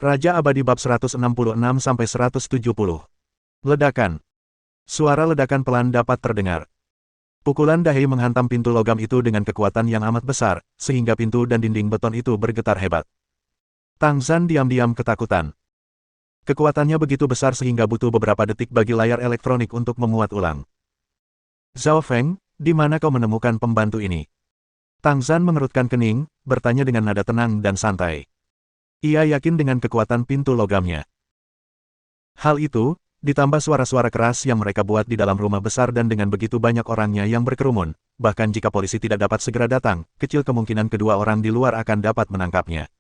Raja Abadi bab 166-170. Ledakan. Suara ledakan pelan dapat terdengar. Pukulan dahi menghantam pintu logam itu dengan kekuatan yang amat besar, sehingga pintu dan dinding beton itu bergetar hebat. Tang Zhan diam-diam ketakutan. Kekuatannya begitu besar sehingga butuh beberapa detik bagi layar elektronik untuk memuat ulang. Zhao Feng, di mana kau menemukan pembantu ini? Tang Zhan mengerutkan kening, bertanya dengan nada tenang dan santai. Ia yakin dengan kekuatan pintu logamnya. Hal itu, ditambah suara-suara keras yang mereka buat di dalam rumah besar dan dengan begitu banyak orangnya yang berkerumun, bahkan jika polisi tidak dapat segera datang, kecil kemungkinan kedua orang di luar akan dapat menangkapnya.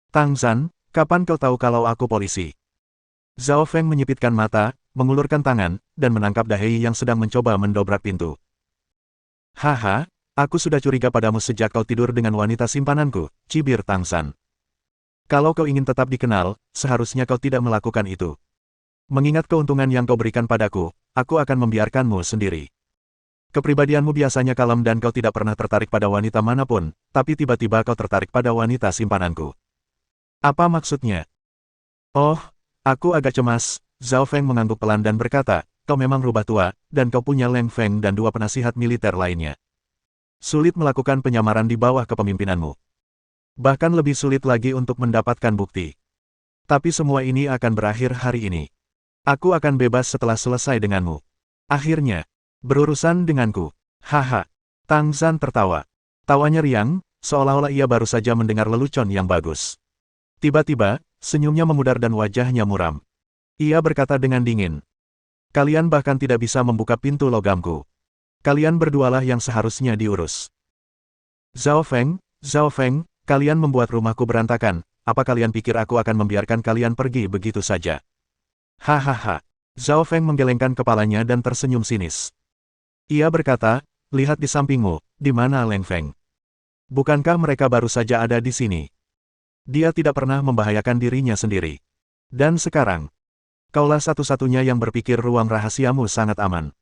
Tang Zhan, kapan kau tahu kalau aku polisi? Zhao Feng menyipitkan mata, mengulurkan tangan, dan menangkap Dahei yang sedang mencoba mendobrak pintu. Haha, aku sudah curiga padamu sejak kau tidur dengan wanita simpananku, cibir Tang Zhan. Kalau kau ingin tetap dikenal, seharusnya kau tidak melakukan itu. Mengingat keuntungan yang kau berikan padaku, aku akan membiarkanmu sendiri. Kepribadianmu biasanya kalem dan kau tidak pernah tertarik pada wanita manapun, tapi tiba-tiba kau tertarik pada wanita simpananku. Apa maksudnya? Oh, aku agak cemas, Zhao Feng mengangguk pelan dan berkata, kau memang rubah tua, dan kau punya Leng Feng dan dua penasihat militer lainnya. Sulit melakukan penyamaran di bawah kepemimpinanmu. Bahkan lebih sulit lagi untuk mendapatkan bukti. Tapi semua ini akan berakhir hari ini. Aku akan bebas setelah selesai denganmu. Akhirnya, berurusan denganku. Haha. Tang Zhan tertawa. Tawanya riang, seolah-olah ia baru saja mendengar lelucon yang bagus. Tiba-tiba, senyumnya memudar dan wajahnya muram. Ia berkata dengan dingin. Kalian bahkan tidak bisa membuka pintu logamku. Kalian berdualah yang seharusnya diurus. Zhao Feng, kalian membuat rumahku berantakan, apa kalian pikir aku akan membiarkan kalian pergi begitu saja? Hahaha. Zhao Feng menggelengkan kepalanya dan tersenyum sinis. Ia berkata, lihat di sampingmu, di mana Leng Feng? Bukankah mereka baru saja ada di sini? Dia tidak pernah membahayakan dirinya sendiri. Dan sekarang, kaulah satu-satunya yang berpikir ruang rahasiamu sangat aman.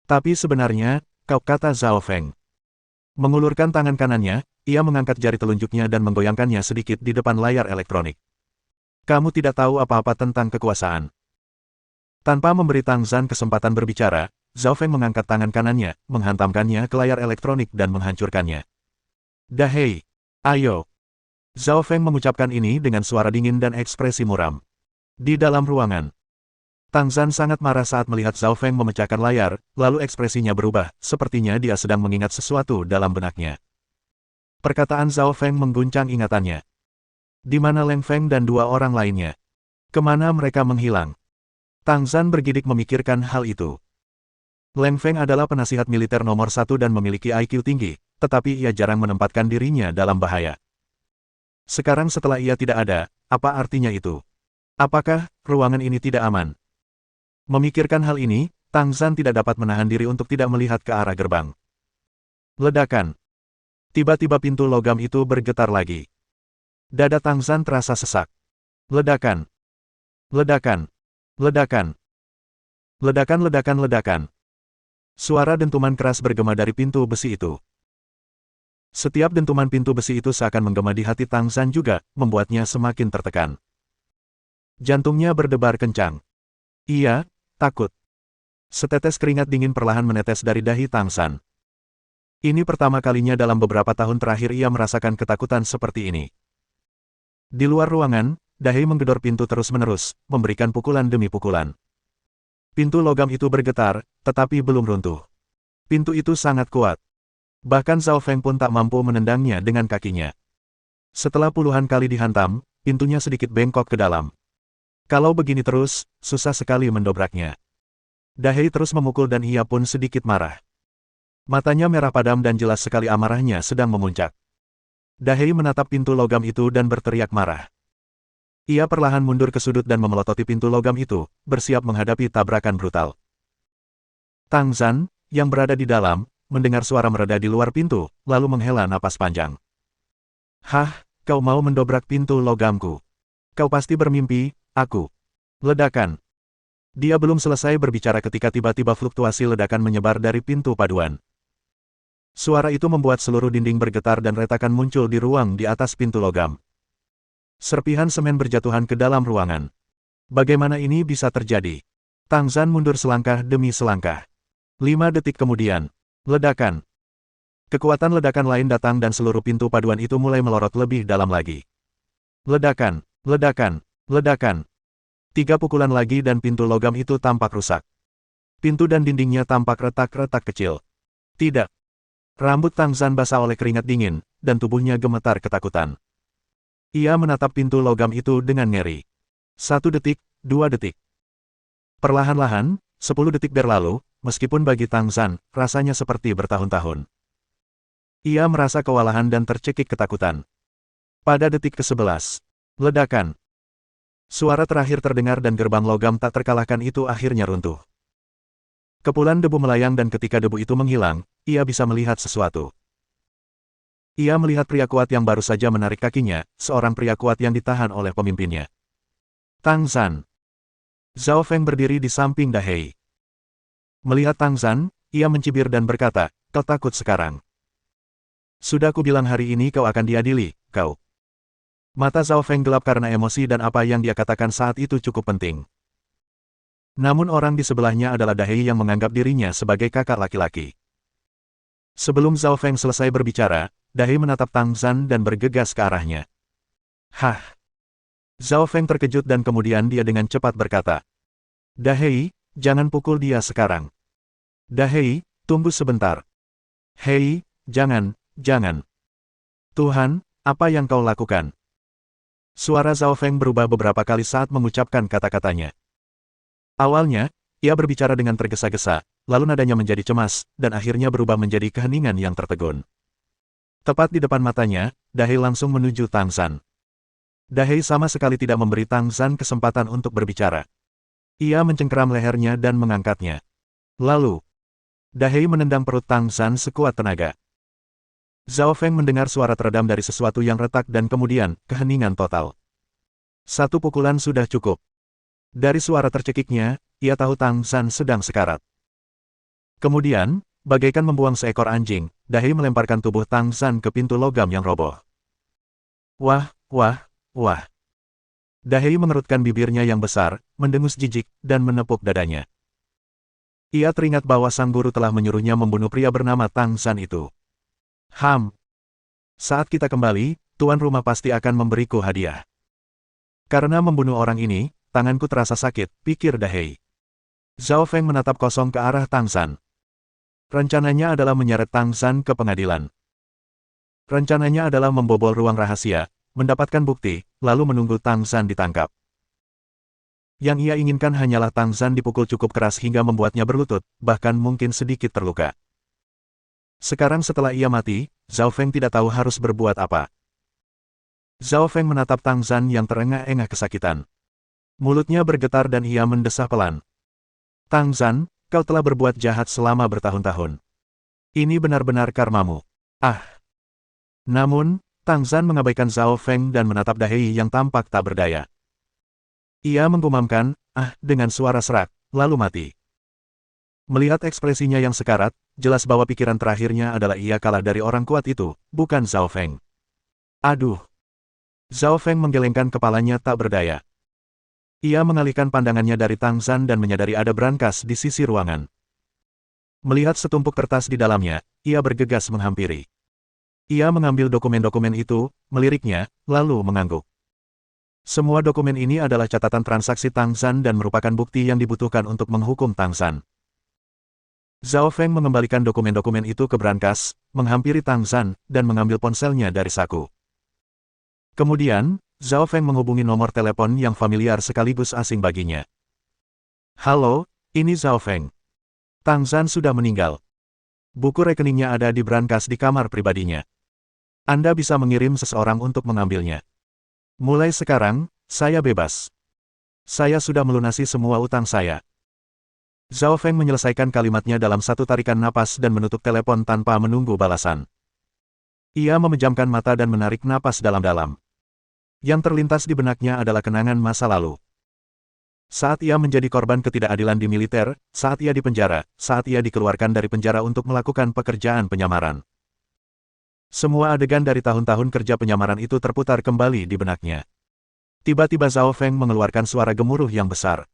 Tapi sebenarnya, kau, kata Zhao Feng. Mengulurkan tangan kanannya, ia mengangkat jari telunjuknya dan menggoyangkannya sedikit di depan layar elektronik. Kamu tidak tahu apa-apa tentang kekuasaan. Tanpa memberi Tang Zhan kesempatan berbicara, Zhao Feng mengangkat tangan kanannya, menghantamkannya ke layar elektronik dan menghancurkannya. Dahei, ayo. Zhao Feng mengucapkan ini dengan suara dingin dan ekspresi muram. Di dalam ruangan, Tang Zhan sangat marah saat melihat Zhao Feng memecahkan layar, lalu ekspresinya berubah, sepertinya dia sedang mengingat sesuatu dalam benaknya. Perkataan Zhao Feng mengguncang ingatannya. Di mana Leng Feng dan dua orang lainnya? Kemana mereka menghilang? Tang Zhan bergidik memikirkan hal itu. Leng Feng adalah penasihat militer nomor 1 dan memiliki IQ tinggi, tetapi ia jarang menempatkan dirinya dalam bahaya. Sekarang setelah ia tidak ada, apa artinya itu? Apakah ruangan ini tidak aman? Memikirkan hal ini, Tang Zhan tidak dapat menahan diri untuk tidak melihat ke arah gerbang. Ledakan. Tiba-tiba pintu logam itu bergetar lagi. Dada Tang Zhan terasa sesak. Ledakan. Ledakan. Ledakan. Ledakan. Suara dentuman keras bergema dari pintu besi itu. Setiap dentuman pintu besi itu seakan menggema di hati Tang Zhan juga, membuatnya semakin tertekan. Jantungnya berdebar kencang. Ia takut. Setetes keringat dingin perlahan menetes dari dahi Tang Zhan. Ini pertama kalinya dalam beberapa tahun terakhir ia merasakan ketakutan seperti ini. Di luar ruangan, Dahei menggedor pintu terus-menerus, memberikan pukulan demi pukulan. Pintu logam itu bergetar, tetapi belum runtuh. Pintu itu sangat kuat. Bahkan Zhao Feng pun tak mampu menendangnya dengan kakinya. Setelah puluhan kali dihantam, pintunya sedikit bengkok ke dalam. Kalau begini terus, susah sekali mendobraknya. Dahei terus memukul dan ia pun sedikit marah. Matanya merah padam dan jelas sekali amarahnya sedang memuncak. Dahei menatap pintu logam itu dan berteriak marah. Ia perlahan mundur ke sudut dan memelototi pintu logam itu, bersiap menghadapi tabrakan brutal. Tang Zhan, yang berada di dalam, mendengar suara mereda di luar pintu, lalu menghela napas panjang. Hah, kau mau mendobrak pintu logamku? Kau pasti bermimpi, aku. Ledakan. Dia belum selesai berbicara ketika tiba-tiba fluktuasi ledakan menyebar dari pintu paduan. Suara itu membuat seluruh dinding bergetar dan retakan muncul di ruang di atas pintu logam. Serpihan semen berjatuhan ke dalam ruangan. Bagaimana ini bisa terjadi? Tang Zhan mundur selangkah demi selangkah. 5 detik kemudian. Ledakan. Kekuatan ledakan lain datang dan seluruh pintu paduan itu mulai melorot lebih dalam lagi. Ledakan, ledakan, ledakan. 3 pukulan lagi dan pintu logam itu tampak rusak. Pintu dan dindingnya tampak retak-retak kecil. Tidak. Rambut Tang Zhan basah oleh keringat dingin, dan tubuhnya gemetar ketakutan. Ia menatap pintu logam itu dengan ngeri. 1 detik, 2 detik. Perlahan-lahan, 10 detik berlalu, meskipun bagi Tang Zhan, rasanya seperti bertahun-tahun. Ia merasa kewalahan dan tercekik ketakutan. Pada detik ke-11, ledakan. Suara terakhir terdengar dan gerbang logam tak terkalahkan itu akhirnya runtuh. Kepulan debu melayang dan ketika debu itu menghilang, ia bisa melihat sesuatu. Ia melihat pria kuat yang baru saja menarik kakinya, seorang pria kuat yang ditahan oleh pemimpinnya. Tang Zhan. Zhao Feng berdiri di samping Dahei. Melihat Tang Zhan, ia mencibir dan berkata, "Kau takut sekarang? Sudah kubilang hari ini kau akan diadili, kau." Mata Zhao Feng gelap karena emosi dan apa yang dia katakan saat itu cukup penting. Namun orang di sebelahnya adalah Dahei yang menganggap dirinya sebagai kakak laki-laki. Sebelum Zhao Feng selesai berbicara, Dahei menatap Tang Zhan dan bergegas ke arahnya. Hah! Zhao Feng terkejut dan kemudian dia dengan cepat berkata, "Dahei, jangan pukul dia sekarang. Dahei, tunggu sebentar. Hei, jangan, jangan. Tuhan, apa yang kau lakukan?" Suara Zhao Feng berubah beberapa kali saat mengucapkan kata-katanya. Awalnya, ia berbicara dengan tergesa-gesa, lalu nadanya menjadi cemas, dan akhirnya berubah menjadi keheningan yang tertegun. Tepat di depan matanya, Dahei langsung menuju Tang Zhan. Dahei sama sekali tidak memberi Tang Zhan kesempatan untuk berbicara. Ia mencengkeram lehernya dan mengangkatnya. Lalu, Dahei menendang perut Tang Zhan sekuat tenaga. Zhao Feng mendengar suara teredam dari sesuatu yang retak dan kemudian, keheningan total. 1 pukulan sudah cukup. Dari suara tercekiknya, ia tahu Tang Zhan sedang sekarat. Kemudian, bagaikan membuang seekor anjing, Dahei melemparkan tubuh Tang Zhan ke pintu logam yang roboh. Wah, wah, wah. Dahei mengerutkan bibirnya yang besar, mendengus jijik, dan menepuk dadanya. Ia teringat bahwa sang guru telah menyuruhnya membunuh pria bernama Tang Zhan itu. Saat kita kembali, tuan rumah pasti akan memberiku hadiah. Karena membunuh orang ini, tanganku terasa sakit, pikir Dahei. Zhao Feng menatap kosong ke arah Tang Zhan. Rencananya adalah menyeret Tang Zhan ke pengadilan. Rencananya adalah membobol ruang rahasia, mendapatkan bukti, lalu menunggu Tang Zhan ditangkap. Yang ia inginkan hanyalah Tang Zhan dipukul cukup keras hingga membuatnya berlutut, bahkan mungkin sedikit terluka. Sekarang setelah ia mati, Zhao Feng tidak tahu harus berbuat apa. Zhao Feng menatap Tang Zhan yang terengah-engah kesakitan. Mulutnya bergetar dan ia mendesah pelan. Tang Zhan, kau telah berbuat jahat selama bertahun-tahun. Ini benar-benar karmamu. Ah! Namun, Tang Zhan mengabaikan Zhao Feng dan menatap Dahei yang tampak tak berdaya. Ia menggumamkan, dengan suara serak, lalu mati. Melihat ekspresinya yang sekarat, jelas bahwa pikiran terakhirnya adalah ia kalah dari orang kuat itu, bukan Zhao Feng. Aduh! Zhao Feng menggelengkan kepalanya tak berdaya. Ia mengalihkan pandangannya dari Tang Zhan dan menyadari ada brankas di sisi ruangan. Melihat setumpuk kertas di dalamnya, ia bergegas menghampiri. Ia mengambil dokumen-dokumen itu, meliriknya, lalu mengangguk. Semua dokumen ini adalah catatan transaksi Tang Zhan dan merupakan bukti yang dibutuhkan untuk menghukum Tang Zhan. Zhao Feng mengembalikan dokumen-dokumen itu ke brankas, menghampiri Tang Zhan, dan mengambil ponselnya dari saku. Kemudian, Zhao Feng menghubungi nomor telepon yang familiar sekaligus asing baginya. Halo, ini Zhao Feng. Tang Zhan sudah meninggal. Buku rekeningnya ada di brankas di kamar pribadinya. Anda bisa mengirim seseorang untuk mengambilnya. Mulai sekarang, saya bebas. Saya sudah melunasi semua utang saya. Zhao Feng menyelesaikan kalimatnya dalam satu tarikan napas dan menutup telepon tanpa menunggu balasan. Ia memejamkan mata dan menarik napas dalam-dalam. Yang terlintas di benaknya adalah kenangan masa lalu. Saat ia menjadi korban ketidakadilan di militer, saat ia dipenjara, saat ia dikeluarkan dari penjara untuk melakukan pekerjaan penyamaran. Semua adegan dari tahun-tahun kerja penyamaran itu terputar kembali di benaknya. Tiba-tiba Zhao Feng mengeluarkan suara gemuruh yang besar.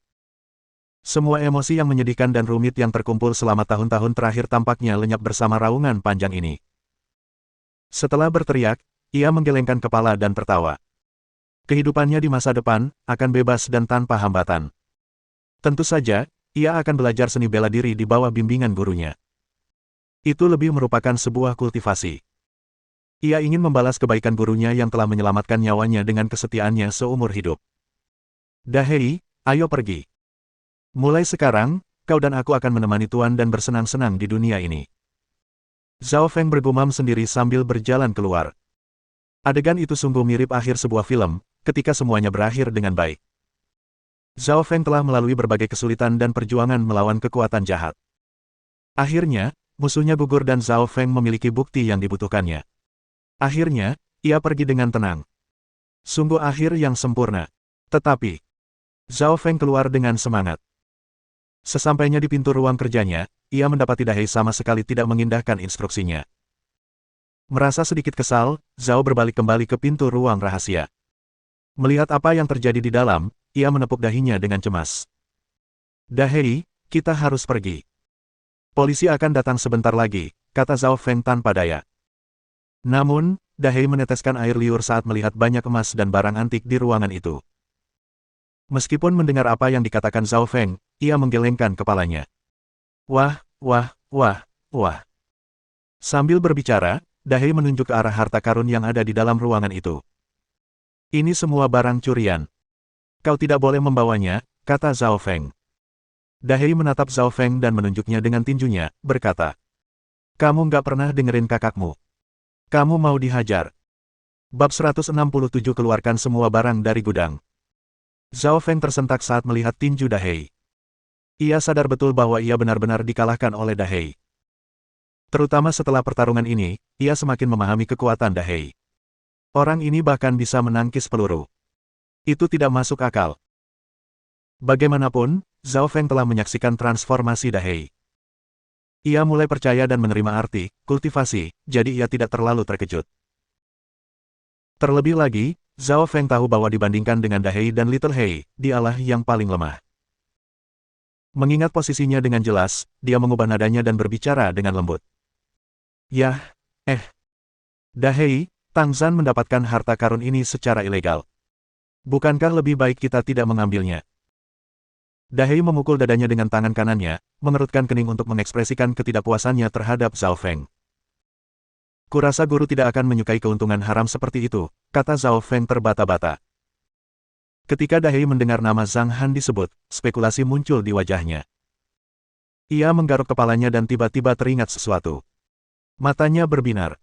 Semua emosi yang menyedihkan dan rumit yang terkumpul selama tahun-tahun terakhir tampaknya lenyap bersama raungan panjang ini. Setelah berteriak, ia menggelengkan kepala dan tertawa. Kehidupannya di masa depan akan bebas dan tanpa hambatan. Tentu saja, ia akan belajar seni bela diri di bawah bimbingan gurunya. Itu lebih merupakan sebuah kultivasi. Ia ingin membalas kebaikan gurunya yang telah menyelamatkan nyawanya dengan kesetiaannya seumur hidup. Dahei, ayo pergi. Mulai sekarang, kau dan aku akan menemani Tuan dan bersenang-senang di dunia ini. Zhao Feng bergumam sendiri sambil berjalan keluar. Adegan itu sungguh mirip akhir sebuah film, ketika semuanya berakhir dengan baik. Zhao Feng telah melalui berbagai kesulitan dan perjuangan melawan kekuatan jahat. Akhirnya, musuhnya gugur dan Zhao Feng memiliki bukti yang dibutuhkannya. Akhirnya, ia pergi dengan tenang. Sungguh akhir yang sempurna. Tetapi, Zhao Feng keluar dengan semangat. Sesampainya di pintu ruang kerjanya, ia mendapati Dahei sama sekali tidak mengindahkan instruksinya. Merasa sedikit kesal, Zhao berbalik kembali ke pintu ruang rahasia. Melihat apa yang terjadi di dalam, ia menepuk dahinya dengan cemas. Dahei, kita harus pergi. Polisi akan datang sebentar lagi, kata Zhao Feng tanpa daya. Namun, Dahei meneteskan air liur saat melihat banyak emas dan barang antik di ruangan itu. Meskipun mendengar apa yang dikatakan Zhao Feng, ia menggelengkan kepalanya. Wah, wah, wah, wah. Sambil berbicara, Dahei menunjuk ke arah harta karun yang ada di dalam ruangan itu. Ini semua barang curian. Kau tidak boleh membawanya, kata Zhao Feng. Dahei menatap Zhao Feng dan menunjuknya dengan tinjunya, berkata. Kamu nggak pernah dengerin kakakmu. Kamu mau dihajar. Bab 167 keluarkan semua barang dari gudang. Zhao Feng tersentak saat melihat tinju Dahei. Ia sadar betul bahwa ia benar-benar dikalahkan oleh Dahei. Terutama setelah pertarungan ini, ia semakin memahami kekuatan Dahei. Orang ini bahkan bisa menangkis peluru. Itu tidak masuk akal. Bagaimanapun, Zhao Feng telah menyaksikan transformasi Dahei. Ia mulai percaya dan menerima arti kultivasi, jadi ia tidak terlalu terkejut. Terlebih lagi, Zhao Feng tahu bahwa dibandingkan dengan Dahei dan Little Hei, dialah yang paling lemah. Mengingat posisinya dengan jelas, dia mengubah nadanya dan berbicara dengan lembut. Yah, Dahei, Tang Zhan mendapatkan harta karun ini secara ilegal. Bukankah lebih baik kita tidak mengambilnya? Dahei memukul dadanya dengan tangan kanannya, mengerutkan kening untuk mengekspresikan ketidakpuasannya terhadap Zhao Feng. Kurasa guru tidak akan menyukai keuntungan haram seperti itu, kata Zhao Feng terbata-bata. Ketika Dahei mendengar nama Zhang Han disebut, spekulasi muncul di wajahnya. Ia menggaruk kepalanya dan tiba-tiba teringat sesuatu. Matanya berbinar.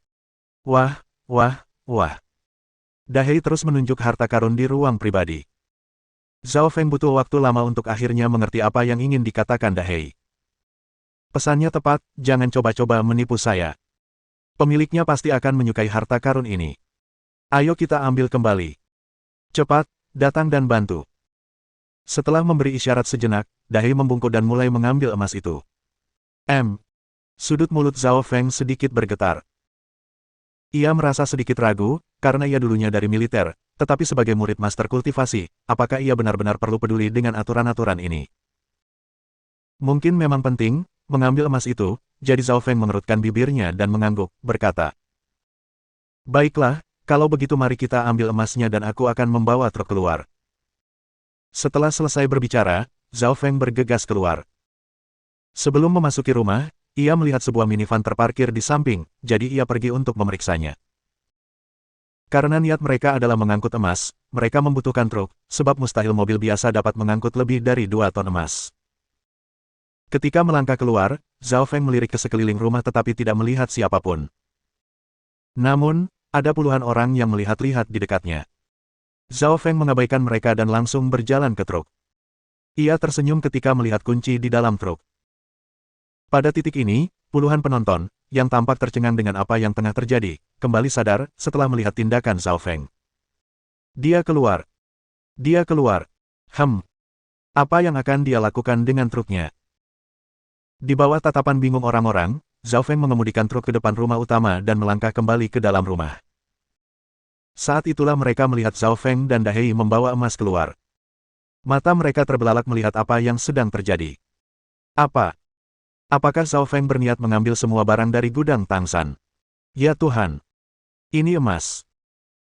Wah, wah, wah. Dahei terus menunjuk harta karun di ruang pribadi. Zhao Feng butuh waktu lama untuk akhirnya mengerti apa yang ingin dikatakan Dahei. Pesannya tepat, jangan coba-coba menipu saya. Pemiliknya pasti akan menyukai harta karun ini. Ayo kita ambil kembali. Cepat, datang dan bantu. Setelah memberi isyarat sejenak, Dahei membungkuk dan mulai mengambil emas itu. Sudut mulut Zhao Feng sedikit bergetar. Ia merasa sedikit ragu, karena ia dulunya dari militer, tetapi sebagai murid master kultivasi, apakah ia benar-benar perlu peduli dengan aturan-aturan ini? Mungkin memang penting, mengambil emas itu, jadi Zhao Feng mengerutkan bibirnya dan mengangguk, berkata. Baiklah, kalau begitu mari kita ambil emasnya dan aku akan membawa truk keluar. Setelah selesai berbicara, Zhao Feng bergegas keluar. Sebelum memasuki rumah, ia melihat sebuah minivan terparkir di samping, jadi ia pergi untuk memeriksanya. Karena niat mereka adalah mengangkut emas, mereka membutuhkan truk, sebab mustahil mobil biasa dapat mengangkut lebih dari 2 ton emas. Ketika melangkah keluar, Zhao Feng melirik ke sekeliling rumah tetapi tidak melihat siapapun. Namun, ada puluhan orang yang melihat-lihat di dekatnya. Zhao Feng mengabaikan mereka dan langsung berjalan ke truk. Ia tersenyum ketika melihat kunci di dalam truk. Pada titik ini, puluhan penonton, yang tampak tercengang dengan apa yang tengah terjadi, kembali sadar setelah melihat tindakan Zhao Feng. Dia keluar. Dia keluar. Apa yang akan dia lakukan dengan truknya? Di bawah tatapan bingung orang-orang, Zhao Feng mengemudikan truk ke depan rumah utama dan melangkah kembali ke dalam rumah. Saat itulah mereka melihat Zhao Feng dan Dahei membawa emas keluar. Mata mereka terbelalak melihat apa yang sedang terjadi. Apa? Apakah Zhao Feng berniat mengambil semua barang dari gudang Tangsan? Ya Tuhan! Ini emas.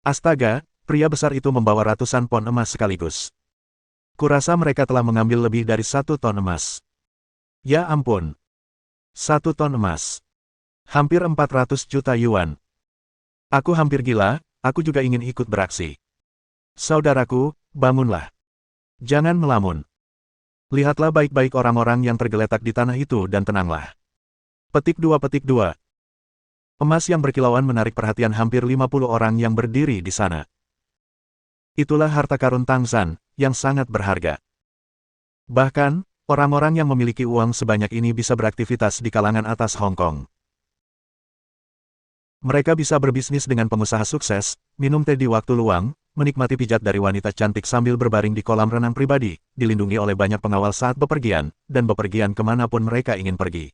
Astaga, pria besar itu membawa ratusan pon emas sekaligus. Kurasa mereka telah mengambil lebih dari 1 ton emas. Ya ampun! 1 ton emas. Hampir 400 juta yuan. Aku hampir gila, aku juga ingin ikut beraksi. Saudaraku, bangunlah. Jangan melamun. Lihatlah baik-baik orang-orang yang tergeletak di tanah itu dan tenanglah. Petik 2. Emas yang berkilauan menarik perhatian hampir 50 orang yang berdiri di sana. Itulah harta karun Tangsan, yang sangat berharga. Bahkan, orang-orang yang memiliki uang sebanyak ini bisa beraktivitas di kalangan atas Hong Kong. Mereka bisa berbisnis dengan pengusaha sukses, minum teh di waktu luang, menikmati pijat dari wanita cantik sambil berbaring di kolam renang pribadi, dilindungi oleh banyak pengawal saat bepergian, dan bepergian kemanapun mereka ingin pergi.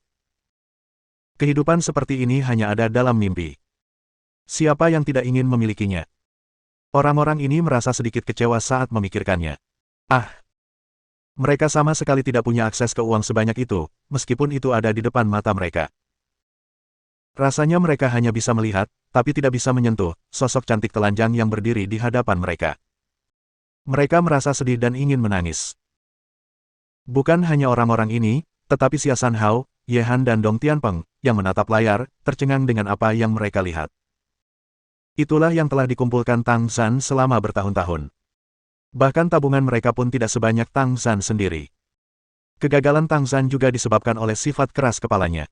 Kehidupan seperti ini hanya ada dalam mimpi. Siapa yang tidak ingin memilikinya? Orang-orang ini merasa sedikit kecewa saat memikirkannya. Ah! Mereka sama sekali tidak punya akses ke uang sebanyak itu, meskipun itu ada di depan mata mereka. Rasanya mereka hanya bisa melihat, tapi tidak bisa menyentuh, sosok cantik telanjang yang berdiri di hadapan mereka. Mereka merasa sedih dan ingin menangis. Bukan hanya orang-orang ini, tetapi Xia San Hao, Ye Han dan Dong Tianpeng, yang menatap layar, tercengang dengan apa yang mereka lihat. Itulah yang telah dikumpulkan Tang Zhan selama bertahun-tahun. Bahkan tabungan mereka pun tidak sebanyak Tang Zhan sendiri. Kegagalan Tang Zhan juga disebabkan oleh sifat keras kepalanya.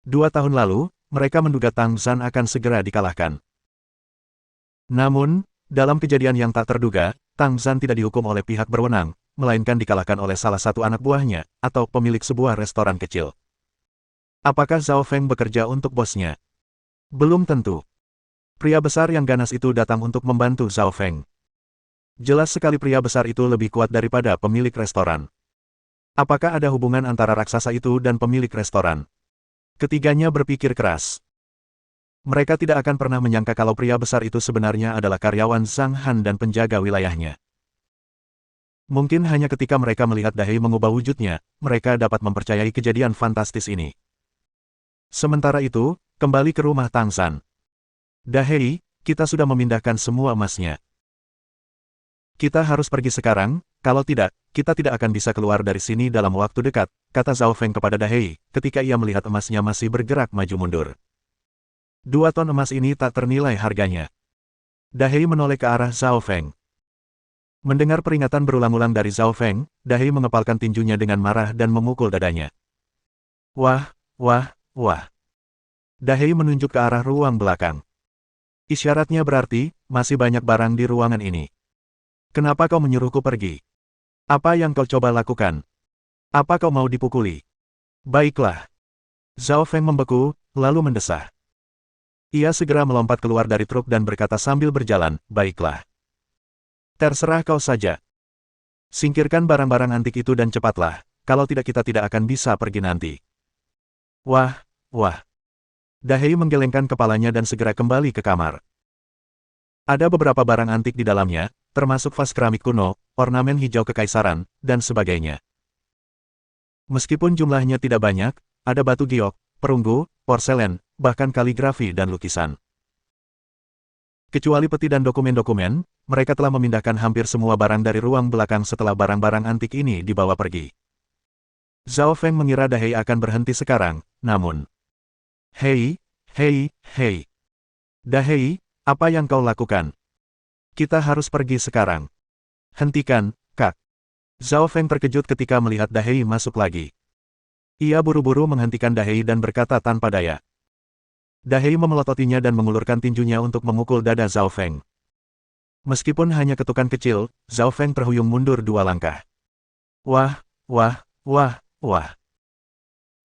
2 tahun lalu, mereka menduga Tang Zhan akan segera dikalahkan. Namun, dalam kejadian yang tak terduga, Tang Zhan tidak dihukum oleh pihak berwenang, melainkan dikalahkan oleh salah satu anak buahnya, atau pemilik sebuah restoran kecil. Apakah Zhao Feng bekerja untuk bosnya? Belum tentu. Pria besar yang ganas itu datang untuk membantu Zhao Feng. Jelas sekali pria besar itu lebih kuat daripada pemilik restoran. Apakah ada hubungan antara raksasa itu dan pemilik restoran? Ketiganya berpikir keras. Mereka tidak akan pernah menyangka kalau pria besar itu sebenarnya adalah karyawan Zhang Han dan penjaga wilayahnya. Mungkin hanya ketika mereka melihat Dahei mengubah wujudnya, mereka dapat mempercayai kejadian fantastis ini. Sementara itu, kembali ke rumah Tang Zhan. Dahei, kita sudah memindahkan semua emasnya. Kita harus pergi sekarang, kalau tidak, kita tidak akan bisa keluar dari sini dalam waktu dekat, kata Zhao Feng kepada Dahei, ketika ia melihat emasnya masih bergerak maju mundur. 2 ton emas ini tak ternilai harganya. Dahei menoleh ke arah Zhao Feng. Mendengar peringatan berulang-ulang dari Zhao Feng, Dahei mengepalkan tinjunya dengan marah dan memukul dadanya. Wah, wah, wah. Dahei menunjuk ke arah ruang belakang. Isyaratnya berarti, masih banyak barang di ruangan ini. Kenapa kau menyuruhku pergi? Apa yang kau coba lakukan? Apa kau mau dipukuli? Baiklah. Zhao Feng membeku, lalu mendesah. Ia segera melompat keluar dari truk dan berkata sambil berjalan, baiklah. Terserah kau saja. Singkirkan barang-barang antik itu dan cepatlah, kalau tidak kita tidak akan bisa pergi nanti. Wah, wah. Dahei menggelengkan kepalanya dan segera kembali ke kamar. Ada beberapa barang antik di dalamnya, termasuk vas keramik kuno, ornamen hijau kekaisaran, dan sebagainya. Meskipun jumlahnya tidak banyak, ada batu giok, perunggu, porselen, bahkan kaligrafi dan lukisan. Kecuali peti dan dokumen-dokumen, mereka telah memindahkan hampir semua barang dari ruang belakang setelah barang-barang antik ini dibawa pergi. Zhao Feng mengira Dahei akan berhenti sekarang, namun... Hei, hei, hei. Dahei, apa yang kau lakukan? Kita harus pergi sekarang. Hentikan, Kak. Zhao Feng terkejut ketika melihat Dahei masuk lagi. Ia buru-buru menghentikan Dahei dan berkata tanpa daya. Dahei memelototinya dan mengulurkan tinjunya untuk memukul dada Zhao Feng. Meskipun hanya ketukan kecil, Zhao Feng terhuyung mundur 2 langkah. Wah, wah, wah, wah.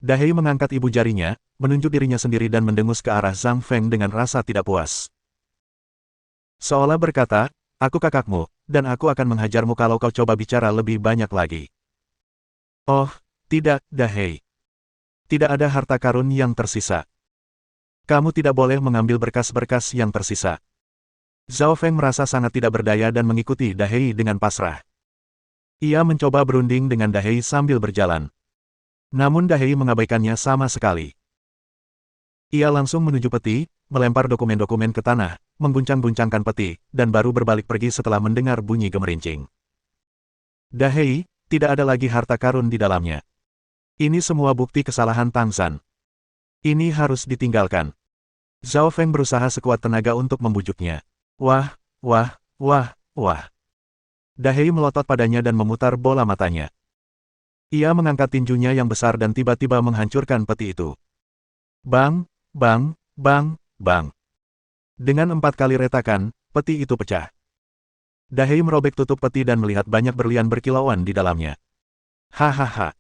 Dahei mengangkat ibu jarinya, menunjuk dirinya sendiri dan mendengus ke arah Zhang Feng dengan rasa tidak puas. Seolah berkata, aku kakakmu, dan aku akan menghajarmu kalau kau coba bicara lebih banyak lagi. Oh, tidak, Dahei. Tidak ada harta karun yang tersisa. Kamu tidak boleh mengambil berkas-berkas yang tersisa. Zhao Feng merasa sangat tidak berdaya dan mengikuti Dahei dengan pasrah. Ia mencoba berunding dengan Dahei sambil berjalan. Namun Dahei mengabaikannya sama sekali. Ia langsung menuju peti, melempar dokumen-dokumen ke tanah, mengguncang-guncangkan peti, dan baru berbalik pergi setelah mendengar bunyi gemerincing. Dahei, tidak ada lagi harta karun di dalamnya. Ini semua bukti kesalahan Tang Zhan. Ini harus ditinggalkan. Zhao Feng berusaha sekuat tenaga untuk membujuknya. Wah, wah, wah, wah. Dahei melotot padanya dan memutar bola matanya. Ia mengangkat tinjunya yang besar dan tiba-tiba menghancurkan peti itu. Bang, bang, bang, bang. Dengan 4 kali retakan, peti itu pecah. Dahei merobek tutup peti dan melihat banyak berlian berkilauan di dalamnya. Hahaha.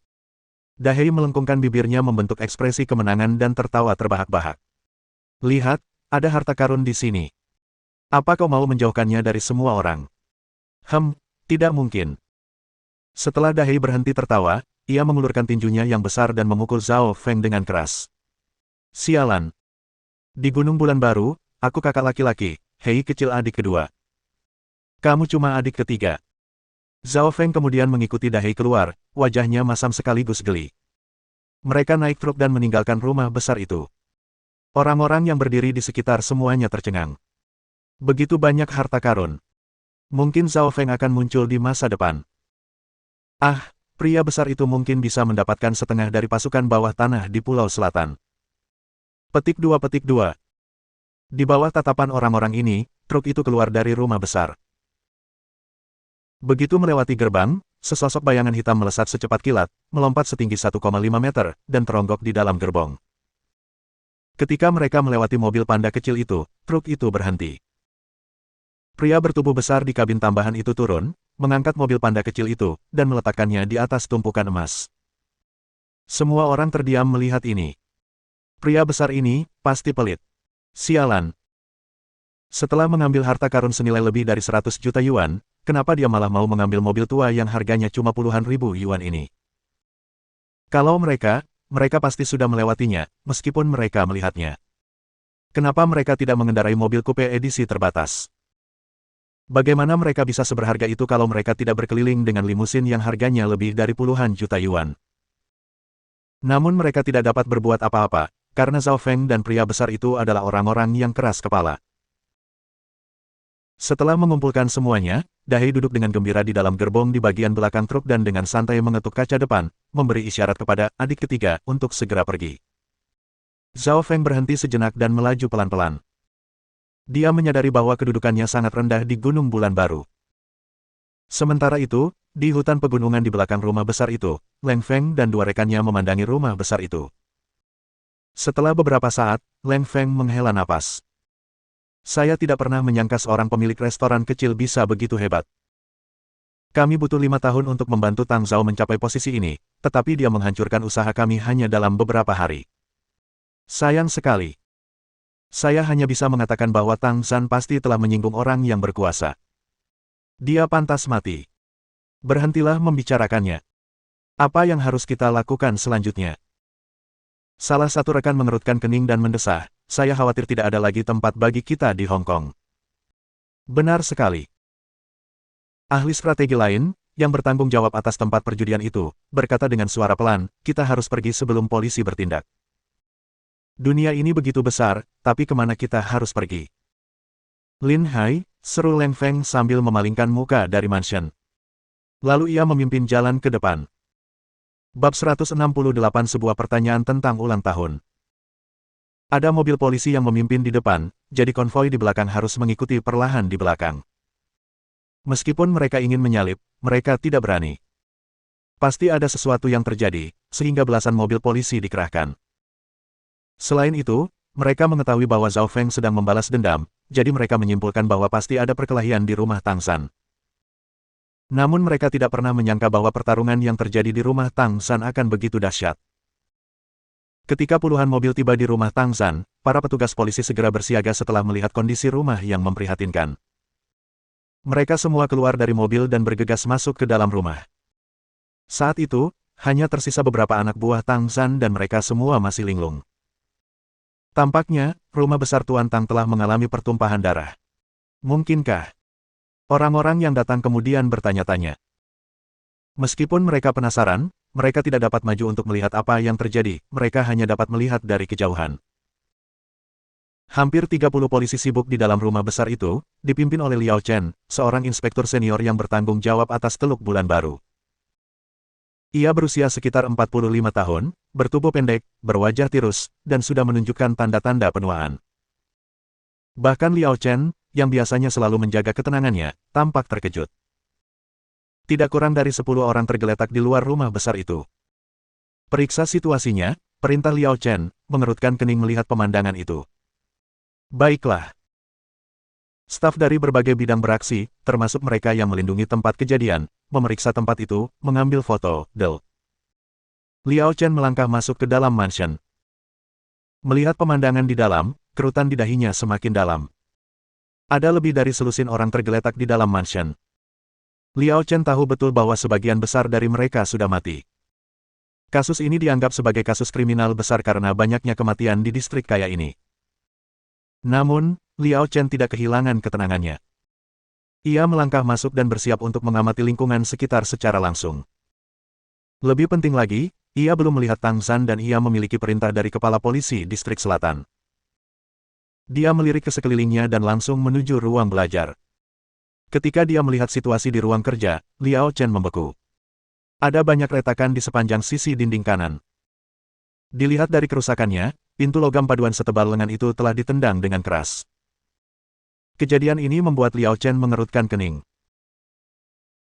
Dahei melengkungkan bibirnya membentuk ekspresi kemenangan dan tertawa terbahak-bahak. Lihat, ada harta karun di sini. Apa kau mau menjauhkannya dari semua orang? Tidak mungkin. Setelah Dahei berhenti tertawa, ia mengulurkan tinjunya yang besar dan memukul Zhao Feng dengan keras. Sialan. Di Gunung Bulan Baru, aku kakak laki-laki, hei kecil adik kedua. Kamu cuma adik ketiga. Zhao Feng kemudian mengikuti Dahei keluar, wajahnya masam sekaligus geli. Mereka naik truk dan meninggalkan rumah besar itu. Orang-orang yang berdiri di sekitar semuanya tercengang. Begitu banyak harta karun. Mungkin Zhao Feng akan muncul di masa depan. Ah, pria besar itu mungkin bisa mendapatkan setengah dari pasukan bawah tanah di Pulau Selatan. Petik 2. Di bawah tatapan orang-orang ini, truk itu keluar dari rumah besar. Begitu melewati gerbang, sesosok bayangan hitam melesat secepat kilat, melompat setinggi 1,5 meter, dan teronggok di dalam gerbong. Ketika mereka melewati mobil panda kecil itu, truk itu berhenti. Pria bertubuh besar di kabin tambahan itu turun, mengangkat mobil panda kecil itu, dan meletakkannya di atas tumpukan emas. Semua orang terdiam melihat ini. Pria besar ini, pasti pelit. Sialan. Setelah mengambil harta karun senilai lebih dari 100 juta yuan, kenapa dia malah mau mengambil mobil tua yang harganya cuma puluhan ribu yuan ini? Kalau mereka pasti sudah melewatinya, meskipun mereka melihatnya. Kenapa mereka tidak mengendarai mobil coupe edisi terbatas? Bagaimana mereka bisa seberharga itu kalau mereka tidak berkeliling dengan limusin yang harganya lebih dari puluhan juta yuan? Namun mereka tidak dapat berbuat apa-apa, karena Zhao Feng dan pria besar itu adalah orang-orang yang keras kepala. Setelah mengumpulkan semuanya, Dahei duduk dengan gembira di dalam gerbong di bagian belakang truk dan dengan santai mengetuk kaca depan, memberi isyarat kepada adik ketiga untuk segera pergi. Zhao Feng berhenti sejenak dan melaju pelan-pelan. Dia menyadari bahwa kedudukannya sangat rendah di Gunung Bulan Baru. Sementara itu, di hutan pegunungan di belakang rumah besar itu, Leng Feng dan dua rekannya memandangi rumah besar itu. Setelah beberapa saat, Leng Feng menghela napas. Saya tidak pernah menyangka seorang pemilik restoran kecil bisa begitu hebat. Kami butuh 5 tahun untuk membantu Tang Zhao mencapai posisi ini, tetapi dia menghancurkan usaha kami hanya dalam beberapa hari. Sayang sekali. Saya hanya bisa mengatakan bahwa Tang Zhan pasti telah menyinggung orang yang berkuasa. Dia pantas mati. Berhentilah membicarakannya. Apa yang harus kita lakukan selanjutnya? Salah satu rekan mengerutkan kening dan mendesah, saya khawatir tidak ada lagi tempat bagi kita di Hong Kong. Benar sekali. Ahli strategi lain, yang bertanggung jawab atas tempat perjudian itu, berkata dengan suara pelan, kita harus pergi sebelum polisi bertindak. Dunia ini begitu besar, tapi kemana kita harus pergi? Lin Hai, seru Leng Feng sambil memalingkan muka dari mansion. Lalu ia memimpin jalan ke depan. Bab 168 sebuah pertanyaan tentang ulang tahun. Ada mobil polisi yang memimpin di depan, jadi konvoi di belakang harus mengikuti perlahan di belakang. Meskipun mereka ingin menyalip, mereka tidak berani. Pasti ada sesuatu yang terjadi, sehingga belasan mobil polisi dikerahkan. Selain itu, mereka mengetahui bahwa Zhao Feng sedang membalas dendam, jadi mereka menyimpulkan bahwa pasti ada perkelahian di rumah Tang Zhan. Namun mereka tidak pernah menyangka bahwa pertarungan yang terjadi di rumah Tang Zhan akan begitu dahsyat. Ketika puluhan mobil tiba di rumah Tang Zhan, para petugas polisi segera bersiaga setelah melihat kondisi rumah yang memprihatinkan. Mereka semua keluar dari mobil dan bergegas masuk ke dalam rumah. Saat itu, hanya tersisa beberapa anak buah Tang Zhan dan mereka semua masih linglung. Tampaknya, rumah besar Tuan Tang telah mengalami pertumpahan darah. Mungkinkah? Orang-orang yang datang kemudian bertanya-tanya. Meskipun mereka penasaran, mereka tidak dapat maju untuk melihat apa yang terjadi, mereka hanya dapat melihat dari kejauhan. Hampir 30 polisi sibuk di dalam rumah besar itu, dipimpin oleh Liao Chen, seorang inspektur senior yang bertanggung jawab atas Teluk Bulan Baru. Ia berusia sekitar 45 tahun, bertubuh pendek, berwajah tirus, dan sudah menunjukkan tanda-tanda penuaan. Bahkan Liao Chen, yang biasanya selalu menjaga ketenangannya, tampak terkejut. Tidak kurang dari 10 orang tergeletak di luar rumah besar itu. Periksa situasinya, perintah Liao Chen, mengerutkan kening melihat pemandangan itu. Baiklah. Staf dari berbagai bidang beraksi, termasuk mereka yang melindungi tempat kejadian, memeriksa tempat itu, mengambil foto, Liao Chen melangkah masuk ke dalam mansion. Melihat pemandangan di dalam, kerutan di dahinya semakin dalam. Ada lebih dari selusin orang tergeletak di dalam mansion. Liao Chen tahu betul bahwa sebagian besar dari mereka sudah mati. Kasus ini dianggap sebagai kasus kriminal besar karena banyaknya kematian di distrik kaya ini. Namun, Liao Chen tidak kehilangan ketenangannya. Ia melangkah masuk dan bersiap untuk mengamati lingkungan sekitar secara langsung. Lebih penting lagi, ia belum melihat Tang Zhan dan ia memiliki perintah dari kepala polisi distrik selatan. Dia melirik ke sekelilingnya dan langsung menuju ruang belajar. Ketika dia melihat situasi di ruang kerja, Liao Chen membeku. Ada banyak retakan di sepanjang sisi dinding kanan. Dilihat dari kerusakannya, pintu logam paduan setebal lengan itu telah ditendang dengan keras. Kejadian ini membuat Liao Chen mengerutkan kening.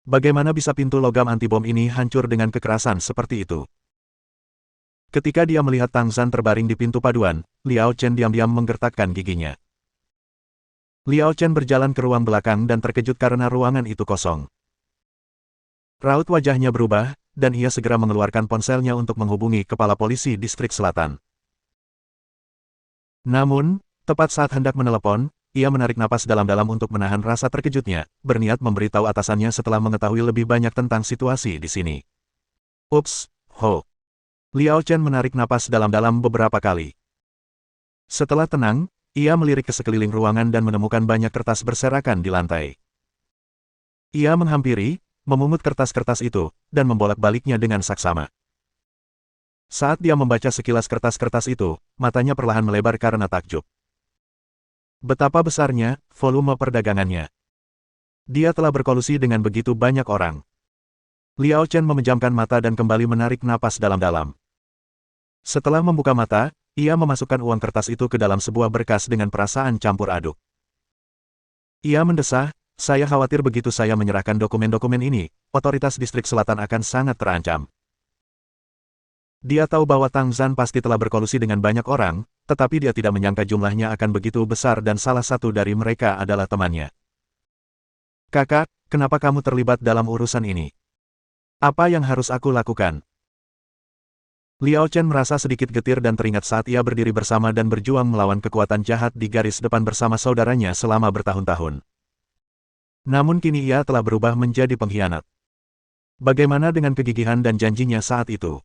Bagaimana bisa pintu logam antibom ini hancur dengan kekerasan seperti itu? Ketika dia melihat Tang Zhan terbaring di pintu paduan, Liao Chen diam-diam menggertakkan giginya. Liao Chen berjalan ke ruang belakang dan terkejut karena ruangan itu kosong. Raut wajahnya berubah, dan ia segera mengeluarkan ponselnya untuk menghubungi kepala polisi distrik selatan. Namun, tepat saat hendak menelepon, ia menarik napas dalam-dalam untuk menahan rasa terkejutnya, berniat memberitahu atasannya setelah mengetahui lebih banyak tentang situasi di sini. Ups, ho. Liao Chen menarik napas dalam-dalam beberapa kali. Setelah tenang, ia melirik ke sekeliling ruangan dan menemukan banyak kertas berserakan di lantai. Ia menghampiri, memungut kertas-kertas itu, dan membolak-baliknya dengan saksama. Saat dia membaca sekilas kertas-kertas itu, matanya perlahan melebar karena takjub. Betapa besarnya volume perdagangannya. Dia telah berkolusi dengan begitu banyak orang. Liao Chen memejamkan mata dan kembali menarik napas dalam-dalam. Setelah membuka mata, ia memasukkan uang kertas itu ke dalam sebuah berkas dengan perasaan campur aduk. Ia mendesah, saya khawatir begitu saya menyerahkan dokumen-dokumen ini, otoritas distrik selatan akan sangat terancam. Dia tahu bahwa Tang Zhan pasti telah berkolusi dengan banyak orang, tetapi dia tidak menyangka jumlahnya akan begitu besar dan salah satu dari mereka adalah temannya. Kakak, kenapa kamu terlibat dalam urusan ini? Apa yang harus aku lakukan? Liao Chen merasa sedikit getir dan teringat saat ia berdiri bersama dan berjuang melawan kekuatan jahat di garis depan bersama saudaranya selama bertahun-tahun. Namun kini ia telah berubah menjadi pengkhianat. Bagaimana dengan kegigihan dan janjinya saat itu?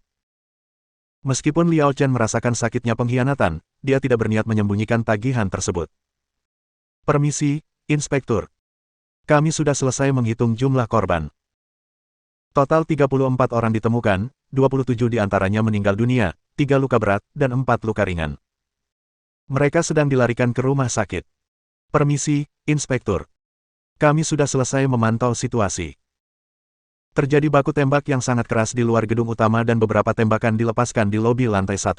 Meskipun Liao Chen merasakan sakitnya pengkhianatan, dia tidak berniat menyembunyikan tagihan tersebut. Permisi, Inspektur. Kami sudah selesai menghitung jumlah korban. Total 34 orang ditemukan, 27 diantaranya meninggal dunia, 3 luka berat, dan 4 luka ringan. Mereka sedang dilarikan ke rumah sakit. Permisi, Inspektur. Kami sudah selesai memantau situasi. Terjadi baku tembak yang sangat keras di luar gedung utama dan beberapa tembakan dilepaskan di lobi lantai 1.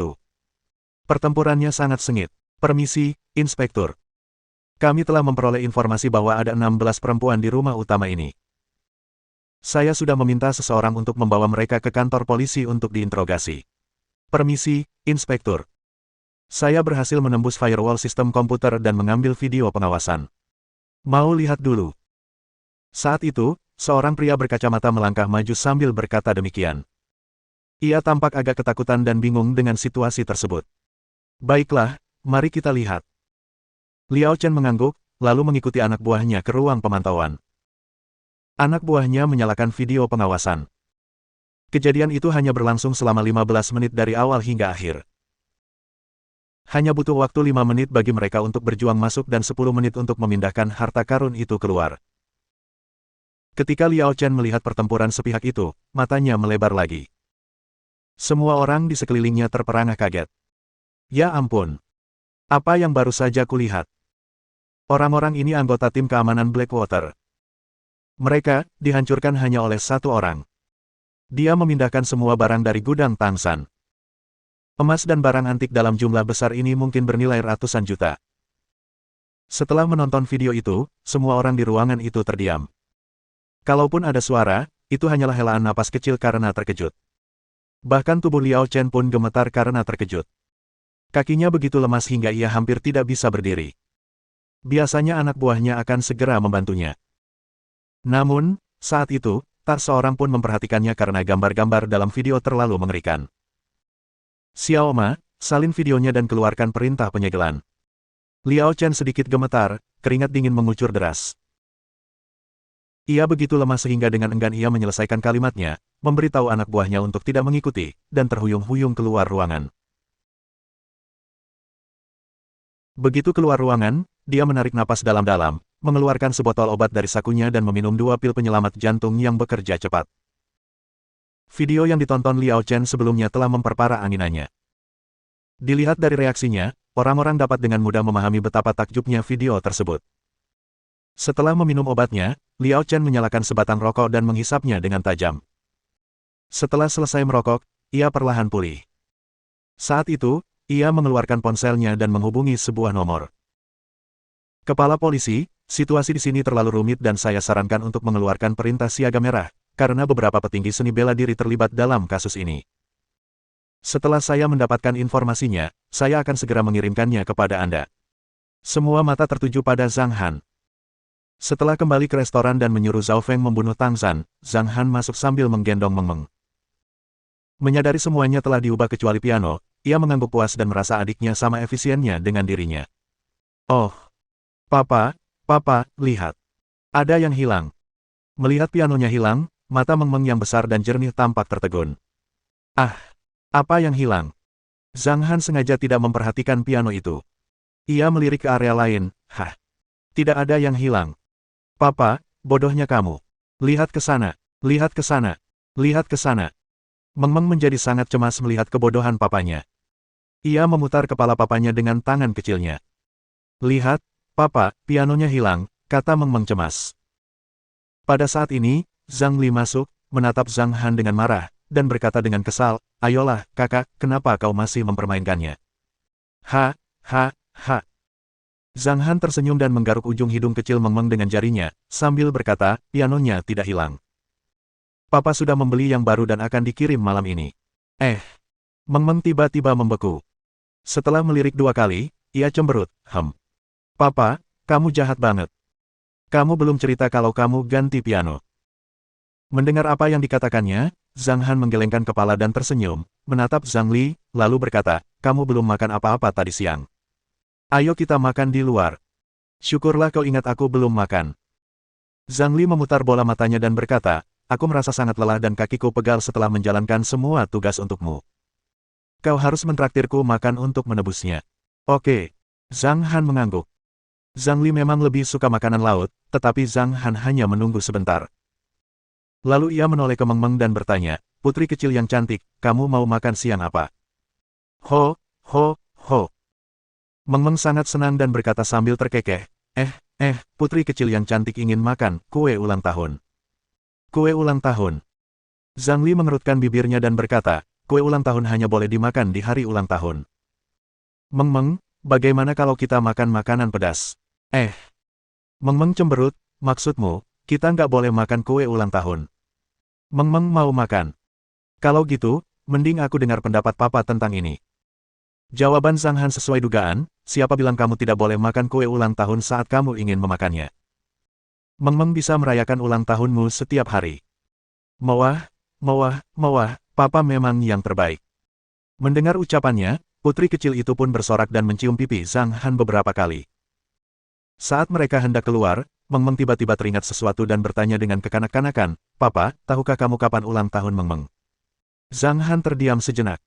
Pertempurannya sangat sengit. Permisi, Inspektur. Kami telah memperoleh informasi bahwa ada 16 perempuan di rumah utama ini. Saya sudah meminta seseorang untuk membawa mereka ke kantor polisi untuk diinterogasi. Permisi, Inspektur. Saya berhasil menembus firewall sistem komputer dan mengambil video pengawasan. Mau lihat dulu. Saat itu, seorang pria berkacamata melangkah maju sambil berkata demikian. Ia tampak agak ketakutan dan bingung dengan situasi tersebut. Baiklah, mari kita lihat. Liao Chen mengangguk, lalu mengikuti anak buahnya ke ruang pemantauan. Anak buahnya menyalakan video pengawasan. Kejadian itu hanya berlangsung selama 15 menit dari awal hingga akhir. Hanya butuh waktu 5 menit bagi mereka untuk berjuang masuk dan 10 menit untuk memindahkan harta karun itu keluar. Ketika Liao Chen melihat pertempuran sepihak itu, matanya melebar lagi. Semua orang di sekelilingnya terperangah kaget. Ya ampun! Apa yang baru saja kulihat? Orang-orang ini anggota tim keamanan Blackwater. Mereka dihancurkan hanya oleh satu orang. Dia memindahkan semua barang dari gudang Tang San. Emas dan barang antik dalam jumlah besar ini mungkin bernilai ratusan juta. Setelah menonton video itu, semua orang di ruangan itu terdiam. Kalaupun ada suara, itu hanyalah helaan napas kecil karena terkejut. Bahkan tubuh Liao Chen pun gemetar karena terkejut. Kakinya begitu lemas hingga ia hampir tidak bisa berdiri. Biasanya anak buahnya akan segera membantunya. Namun, saat itu, tak seorang pun memperhatikannya karena gambar-gambar dalam video terlalu mengerikan. Xiao Ma, salin videonya dan keluarkan perintah penyegelan. Liao Chen sedikit gemetar, keringat dingin mengucur deras. Ia begitu lemah sehingga dengan enggan ia menyelesaikan kalimatnya, memberitahu anak buahnya untuk tidak mengikuti, dan terhuyung-huyung keluar ruangan. Begitu keluar ruangan, dia menarik napas dalam-dalam, mengeluarkan sebotol obat dari sakunya dan meminum 2 pil penyelamat jantung yang bekerja cepat. Video yang ditonton Liao Chen sebelumnya telah memperparah anginannya. Dilihat dari reaksinya, orang-orang dapat dengan mudah memahami betapa takjubnya video tersebut. Setelah meminum obatnya, Liao Chen menyalakan sebatang rokok dan menghisapnya dengan tajam. Setelah selesai merokok, ia perlahan pulih. Saat itu, ia mengeluarkan ponselnya dan menghubungi sebuah nomor. Kepala polisi, situasi di sini terlalu rumit dan saya sarankan untuk mengeluarkan perintah siaga merah, karena beberapa petinggi seni bela diri terlibat dalam kasus ini. Setelah saya mendapatkan informasinya, saya akan segera mengirimkannya kepada Anda. Semua mata tertuju pada Zhang Han. Setelah kembali ke restoran dan menyuruh Zhao Feng membunuh Tang San, Zhang Han masuk sambil menggendong Meng Meng. Menyadari semuanya telah diubah kecuali piano, ia mengangguk puas dan merasa adiknya sama efisiennya dengan dirinya. Oh, Papa, lihat. Ada yang hilang. Melihat pianonya hilang, mata Meng Meng yang besar dan jernih tampak tertegun. Ah, apa yang hilang? Zhang Han sengaja tidak memperhatikan piano itu. Ia melirik ke area lain, tidak ada yang hilang. Papa, bodohnya kamu. Lihat ke sana, lihat ke sana, lihat ke sana. Meng Meng menjadi sangat cemas melihat kebodohan papanya. Ia memutar kepala papanya dengan tangan kecilnya. Lihat, Papa, pianonya hilang, kata Meng Meng cemas. Pada saat ini, Zhang Li masuk, menatap Zhang Han dengan marah, dan berkata dengan kesal, ayolah, kakak, kenapa kau masih mempermainkannya? Zhang Han tersenyum dan menggaruk ujung hidung kecil Meng Meng dengan jarinya, sambil berkata, pianonya tidak hilang. Papa sudah membeli yang baru dan akan dikirim malam ini. Meng Meng tiba-tiba membeku. Setelah melirik 2 kali, ia cemberut, Papa, kamu jahat banget. Kamu belum cerita kalau kamu ganti piano. Mendengar apa yang dikatakannya, Zhang Han menggelengkan kepala dan tersenyum, menatap Zhang Li, lalu berkata, kamu belum makan apa-apa tadi siang. Ayo kita makan di luar. Syukurlah kau ingat aku belum makan. Zhang Li memutar bola matanya dan berkata, aku merasa sangat lelah dan kakiku pegal setelah menjalankan semua tugas untukmu. Kau harus mentraktirku makan untuk menebusnya. Oke. Zhang Han mengangguk. Zhang Li memang lebih suka makanan laut, tetapi Zhang Han hanya menunggu sebentar. Lalu ia menoleh ke Meng Meng dan bertanya, putri kecil yang cantik, kamu mau makan siang apa? Ho. Meng Meng sangat senang dan berkata sambil terkekeh, putri kecil yang cantik ingin makan kue ulang tahun. Kue ulang tahun. Zhang Li mengerutkan bibirnya dan berkata, kue ulang tahun hanya boleh dimakan di hari ulang tahun. Meng Meng, bagaimana kalau kita makan makanan pedas? Meng Meng cemberut, maksudmu, kita nggak boleh makan kue ulang tahun. Meng Meng mau makan. Kalau gitu, mending aku dengar pendapat papa tentang ini. Jawaban Zhang Han sesuai dugaan, siapa bilang kamu tidak boleh makan kue ulang tahun saat kamu ingin memakannya? Meng Meng bisa merayakan ulang tahunmu setiap hari. Mewah, papa memang yang terbaik. Mendengar ucapannya, putri kecil itu pun bersorak dan mencium pipi Zhang Han beberapa kali. Saat mereka hendak keluar, Meng Meng tiba-tiba teringat sesuatu dan bertanya dengan kekanak-kanakan, Papa, tahukah kamu kapan ulang tahun Meng Meng? Zhang Han terdiam sejenak.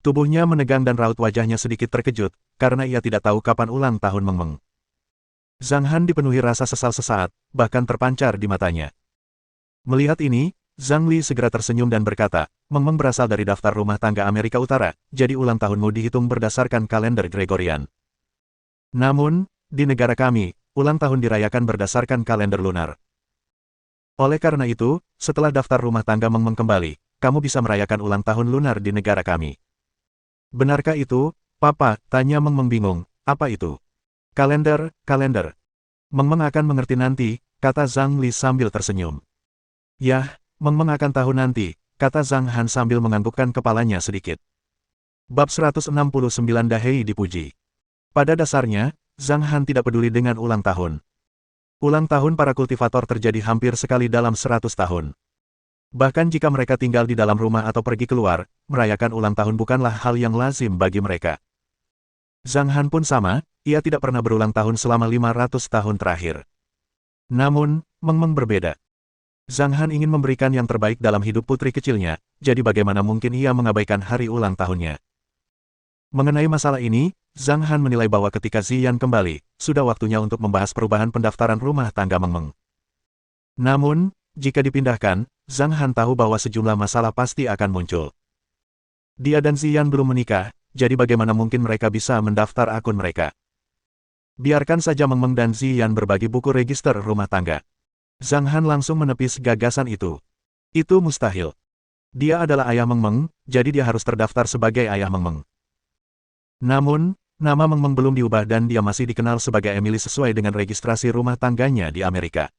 Tubuhnya menegang dan raut wajahnya sedikit terkejut, karena ia tidak tahu kapan ulang tahun Meng Meng. Zhang Han dipenuhi rasa sesal sesaat, bahkan terpancar di matanya. Melihat ini, Zhang Li segera tersenyum dan berkata, Meng Meng berasal dari daftar rumah tangga Amerika Utara, jadi ulang tahunmu dihitung berdasarkan kalender Gregorian. Namun, di negara kami, ulang tahun dirayakan berdasarkan kalender lunar. Oleh karena itu, setelah daftar rumah tangga Meng Meng kembali, kamu bisa merayakan ulang tahun lunar di negara kami. Benarkah itu, Papa? Tanya Meng Meng bingung. Apa itu? Kalender. Meng Meng akan mengerti nanti, kata Zhang Li sambil tersenyum. Yah, Meng Meng akan tahu nanti, kata Zhang Han sambil menganggukkan kepalanya sedikit. Bab 169 Dahei dipuji. Pada dasarnya, Zhang Han tidak peduli dengan ulang tahun. Ulang tahun para kultivator terjadi hampir sekali dalam 100 tahun. Bahkan jika mereka tinggal di dalam rumah atau pergi keluar, merayakan ulang tahun bukanlah hal yang lazim bagi mereka. Zhang Han pun sama, ia tidak pernah berulang tahun selama 500 tahun terakhir. Namun, Meng Meng berbeda. Zhang Han ingin memberikan yang terbaik dalam hidup putri kecilnya, jadi bagaimana mungkin ia mengabaikan hari ulang tahunnya. Mengenai masalah ini, Zhang Han menilai bahwa ketika Ziyan kembali, sudah waktunya untuk membahas perubahan pendaftaran rumah tangga Meng Meng. Namun, jika dipindahkan, Zhang Han tahu bahwa sejumlah masalah pasti akan muncul. Dia dan Ziyan belum menikah, jadi bagaimana mungkin mereka bisa mendaftar akun mereka? Biarkan saja Meng Meng dan Ziyan berbagi buku register rumah tangga. Zhang Han langsung menepis gagasan itu. Itu mustahil. Dia adalah ayah Meng Meng, jadi dia harus terdaftar sebagai ayah Meng Meng. Namun, nama Meng Meng belum diubah dan dia masih dikenal sebagai Emily sesuai dengan registrasi rumah tangganya di Amerika.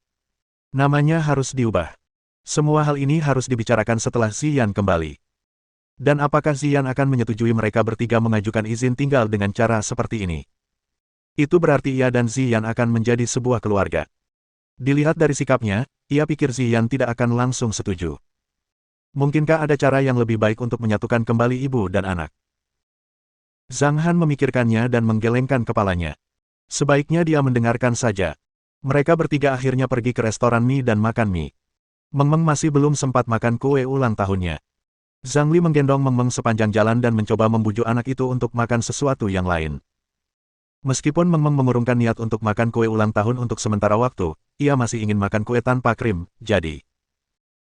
Namanya harus diubah. Semua hal ini harus dibicarakan setelah Ziyan kembali. Dan apakah Ziyan akan menyetujui mereka bertiga mengajukan izin tinggal dengan cara seperti ini? Itu berarti ia dan Ziyan akan menjadi sebuah keluarga. Dilihat dari sikapnya, ia pikir Ziyan tidak akan langsung setuju. Mungkinkah ada cara yang lebih baik untuk menyatukan kembali ibu dan anak? Zhang Han memikirkannya dan menggelengkan kepalanya. Sebaiknya dia mendengarkan saja. Mereka bertiga akhirnya pergi ke restoran mie dan makan mie. Meng Meng masih belum sempat makan kue ulang tahunnya. Zhang Li menggendong Meng Meng sepanjang jalan dan mencoba membujuk anak itu untuk makan sesuatu yang lain. Meskipun Meng Meng mengurungkan niat untuk makan kue ulang tahun untuk sementara waktu, ia masih ingin makan kue tanpa krim, jadi.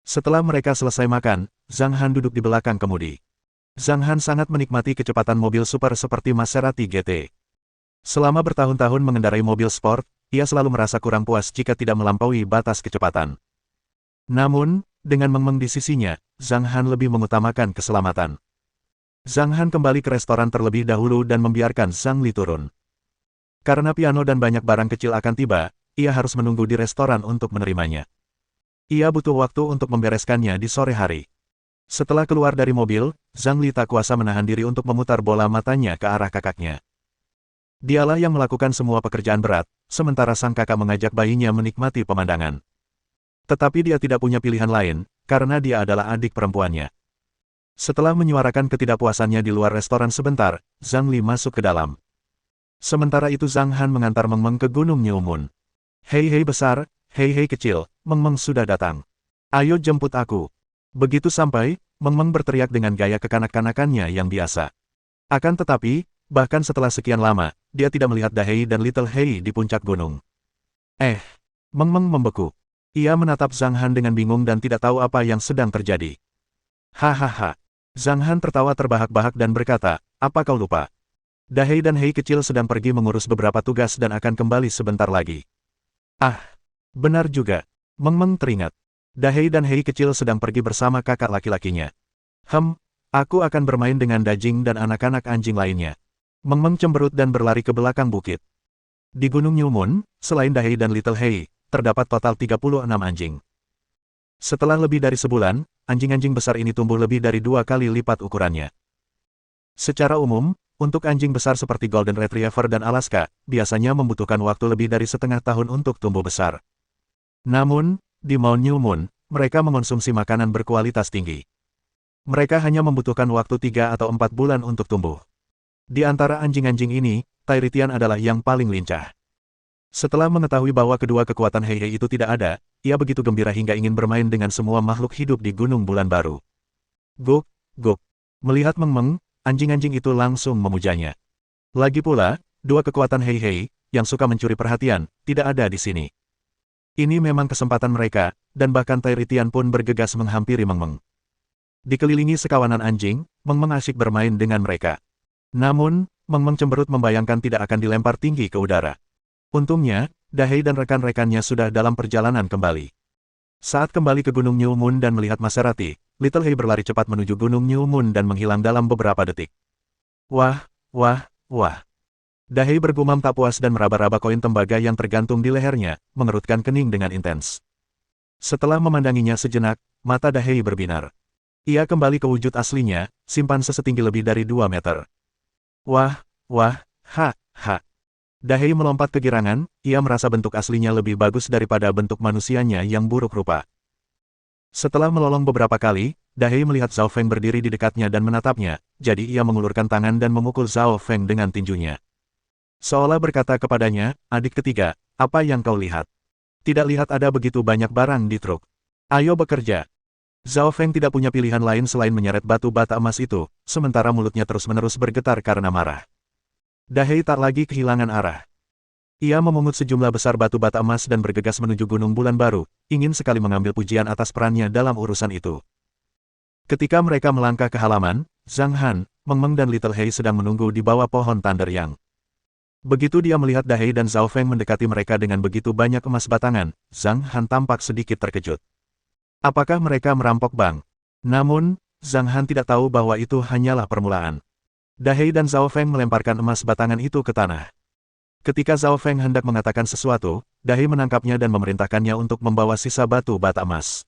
Setelah mereka selesai makan, Zhang Han duduk di belakang kemudi. Zhang Han sangat menikmati kecepatan mobil super seperti Maserati GT. Selama bertahun-tahun mengendarai mobil sport, ia selalu merasa kurang puas jika tidak melampaui batas kecepatan. Namun, dengan Meng Meng di sisinya, Zhang Han lebih mengutamakan keselamatan. Zhang Han kembali ke restoran terlebih dahulu dan membiarkan Zhang Li turun. Karena piano dan banyak barang kecil akan tiba, ia harus menunggu di restoran untuk menerimanya. Ia butuh waktu untuk membereskannya di sore hari. Setelah keluar dari mobil, Zhang Li tak kuasa menahan diri untuk memutar bola matanya ke arah kakaknya. Dialah yang melakukan semua pekerjaan berat, sementara sang kakak mengajak bayinya menikmati pemandangan. Tetapi dia tidak punya pilihan lain, karena dia adalah adik perempuannya. Setelah menyuarakan ketidakpuasannya di luar restoran sebentar, Zhang Li masuk ke dalam. Sementara itu Zhang Han mengantar Meng Meng ke Gunung Nyumun. Hei besar, hei kecil, Meng Meng sudah datang. Ayo jemput aku. Begitu sampai, Meng Meng berteriak dengan gaya kekanak-kanakannya yang biasa. Akan tetapi, bahkan setelah sekian lama, dia tidak melihat Dahei dan Little Hei di puncak gunung. Meng Meng membeku. Ia menatap Zhang Han dengan bingung dan tidak tahu apa yang sedang terjadi. Hahaha. Zhang Han tertawa terbahak-bahak dan berkata, apa kau lupa? Dahei dan Hei kecil sedang pergi mengurus beberapa tugas dan akan kembali sebentar lagi. Ah, benar juga. Meng Meng teringat. Dahei dan Hei kecil sedang pergi bersama kakak laki-lakinya. Aku akan bermain dengan Dajing dan anak-anak anjing lainnya. Meng Meng cemberut dan berlari ke belakang bukit. Di Gunung Nyumun, selain Dahei dan Little Hei, terdapat total 36 anjing. Setelah lebih dari sebulan, anjing-anjing besar ini tumbuh lebih dari 2 kali lipat ukurannya. Secara umum, untuk anjing besar seperti Golden Retriever dan Alaska, biasanya membutuhkan waktu lebih dari setengah tahun untuk tumbuh besar. Namun, di Mount Nyumun, mereka mengonsumsi makanan berkualitas tinggi. Mereka hanya membutuhkan waktu 3 atau 4 bulan untuk tumbuh. Di antara anjing-anjing ini, Tairitian adalah yang paling lincah. Setelah mengetahui bahwa kedua kekuatan Hei itu tidak ada, ia begitu gembira hingga ingin bermain dengan semua makhluk hidup di Gunung Bulan Baru. Guk. Melihat Meng Meng, anjing-anjing itu langsung memujanya. Lagi pula, dua kekuatan Hei Hei, yang suka mencuri perhatian, tidak ada di sini. Ini memang kesempatan mereka, dan bahkan Tai Ritian pun bergegas menghampiri Meng Meng. Dikelilingi sekawanan anjing, Meng Meng asyik bermain dengan mereka. Namun, Meng Meng cemberut membayangkan tidak akan dilempar tinggi ke udara. Untungnya, Dahei dan rekan-rekannya sudah dalam perjalanan kembali. Saat kembali ke Gunung New Moon dan melihat Maserati, Little Hei berlari cepat menuju Gunung New Moon dan menghilang dalam beberapa detik. Wah, wah, wah. Dahei bergumam tak puas dan meraba-raba koin tembaga yang tergantung di lehernya, mengerutkan kening dengan intens. Setelah memandanginya sejenak, mata Dahei berbinar. Ia kembali ke wujud aslinya, simpanse setinggi lebih dari 2 meter. Wah, wah, ha, ha. Dahei melompat kegirangan, ia merasa bentuk aslinya lebih bagus daripada bentuk manusianya yang buruk rupa. Setelah melolong beberapa kali, Dahei melihat Zhao Feng berdiri di dekatnya dan menatapnya, jadi ia mengulurkan tangan dan memukul Zhao Feng dengan tinjunya. Seolah berkata kepadanya, adik ketiga, apa yang kau lihat? Tidak lihat ada begitu banyak barang di truk. Ayo bekerja. Zhao Feng tidak punya pilihan lain selain menyeret batu bata emas itu, sementara mulutnya terus-menerus bergetar karena marah. Dahei tak lagi kehilangan arah. Ia memungut sejumlah besar batu bata emas dan bergegas menuju Gunung Bulan Baru, ingin sekali mengambil pujian atas perannya dalam urusan itu. Ketika mereka melangkah ke halaman, Zhang Han, Meng Meng dan Little Hei sedang menunggu di bawah pohon Thunder Yang. Begitu dia melihat Dahei dan Zhao Feng mendekati mereka dengan begitu banyak emas batangan, Zhang Han tampak sedikit terkejut. Apakah mereka merampok bank? Namun, Zhang Han tidak tahu bahwa itu hanyalah permulaan. Dahei dan Zhao Feng melemparkan emas batangan itu ke tanah. Ketika Zhao Feng hendak mengatakan sesuatu, Dahei menangkapnya dan memerintahkannya untuk membawa sisa batu bata emas.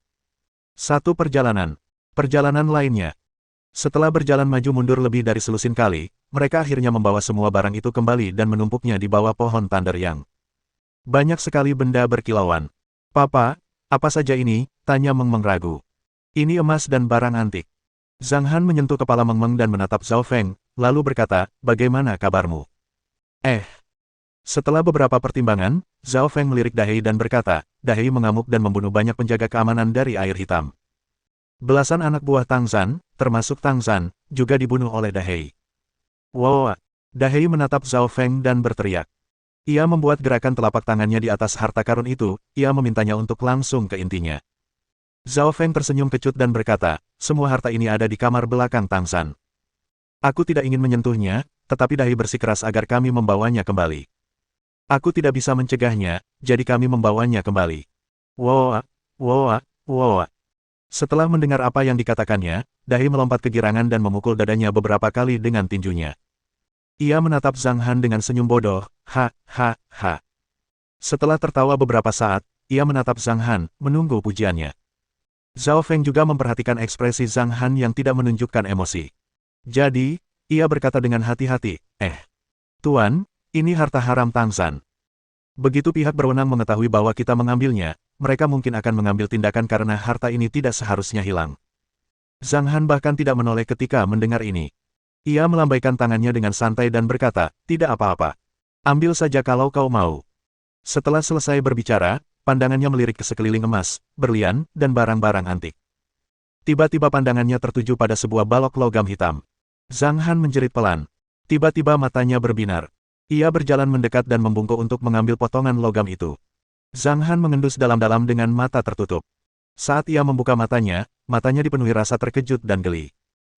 Satu perjalanan. Perjalanan lainnya. Setelah berjalan maju mundur lebih dari selusin kali, mereka akhirnya membawa semua barang itu kembali dan menumpuknya di bawah pohon Thunder Yang. Banyak sekali benda berkilauan. Papa, apa saja ini? Tanya Meng Meng ragu. Ini emas dan barang antik. Zhang Han menyentuh kepala Meng Meng dan menatap Zhao Feng, lalu berkata, bagaimana kabarmu? Setelah beberapa pertimbangan, Zhao Feng melirik Dahei dan berkata, Dahei mengamuk dan membunuh banyak penjaga keamanan dari air hitam. Belasan anak buah Tang Zhan, termasuk Tang Zhan, juga dibunuh oleh Dahei. Wow! Dahei menatap Zhao Feng dan berteriak. Ia membuat gerakan telapak tangannya di atas harta karun itu, ia memintanya untuk langsung ke intinya. Zhao Feng tersenyum kecut dan berkata, semua harta ini ada di kamar belakang Tang Zhan. Aku tidak ingin menyentuhnya, tetapi Dahei bersikeras agar kami membawanya kembali. Aku tidak bisa mencegahnya, jadi kami membawanya kembali. Wow, wow, wow. Setelah mendengar apa yang dikatakannya, Dahei melompat kegirangan dan memukul dadanya beberapa kali dengan tinjunya. Ia menatap Zhang Han dengan senyum bodoh, ha, ha, ha. Setelah tertawa beberapa saat, ia menatap Zhang Han, menunggu pujiannya. Zhao Feng juga memperhatikan ekspresi Zhang Han yang tidak menunjukkan emosi. Jadi, ia berkata dengan hati-hati, Tuan, ini harta haram Tang Zhan. Begitu pihak berwenang mengetahui bahwa kita mengambilnya, mereka mungkin akan mengambil tindakan karena harta ini tidak seharusnya hilang. Zhang Han bahkan tidak menoleh ketika mendengar ini. Ia melambaikan tangannya dengan santai dan berkata, tidak apa-apa. Ambil saja kalau kau mau. Setelah selesai berbicara, pandangannya melirik ke sekeliling emas, berlian, dan barang-barang antik. Tiba-tiba pandangannya tertuju pada sebuah balok logam hitam. Zhang Han menjerit pelan. Tiba-tiba matanya berbinar. Ia berjalan mendekat dan membungkuk untuk mengambil potongan logam itu. Zhang Han mengendus dalam-dalam dengan mata tertutup. Saat ia membuka matanya dipenuhi rasa terkejut dan geli.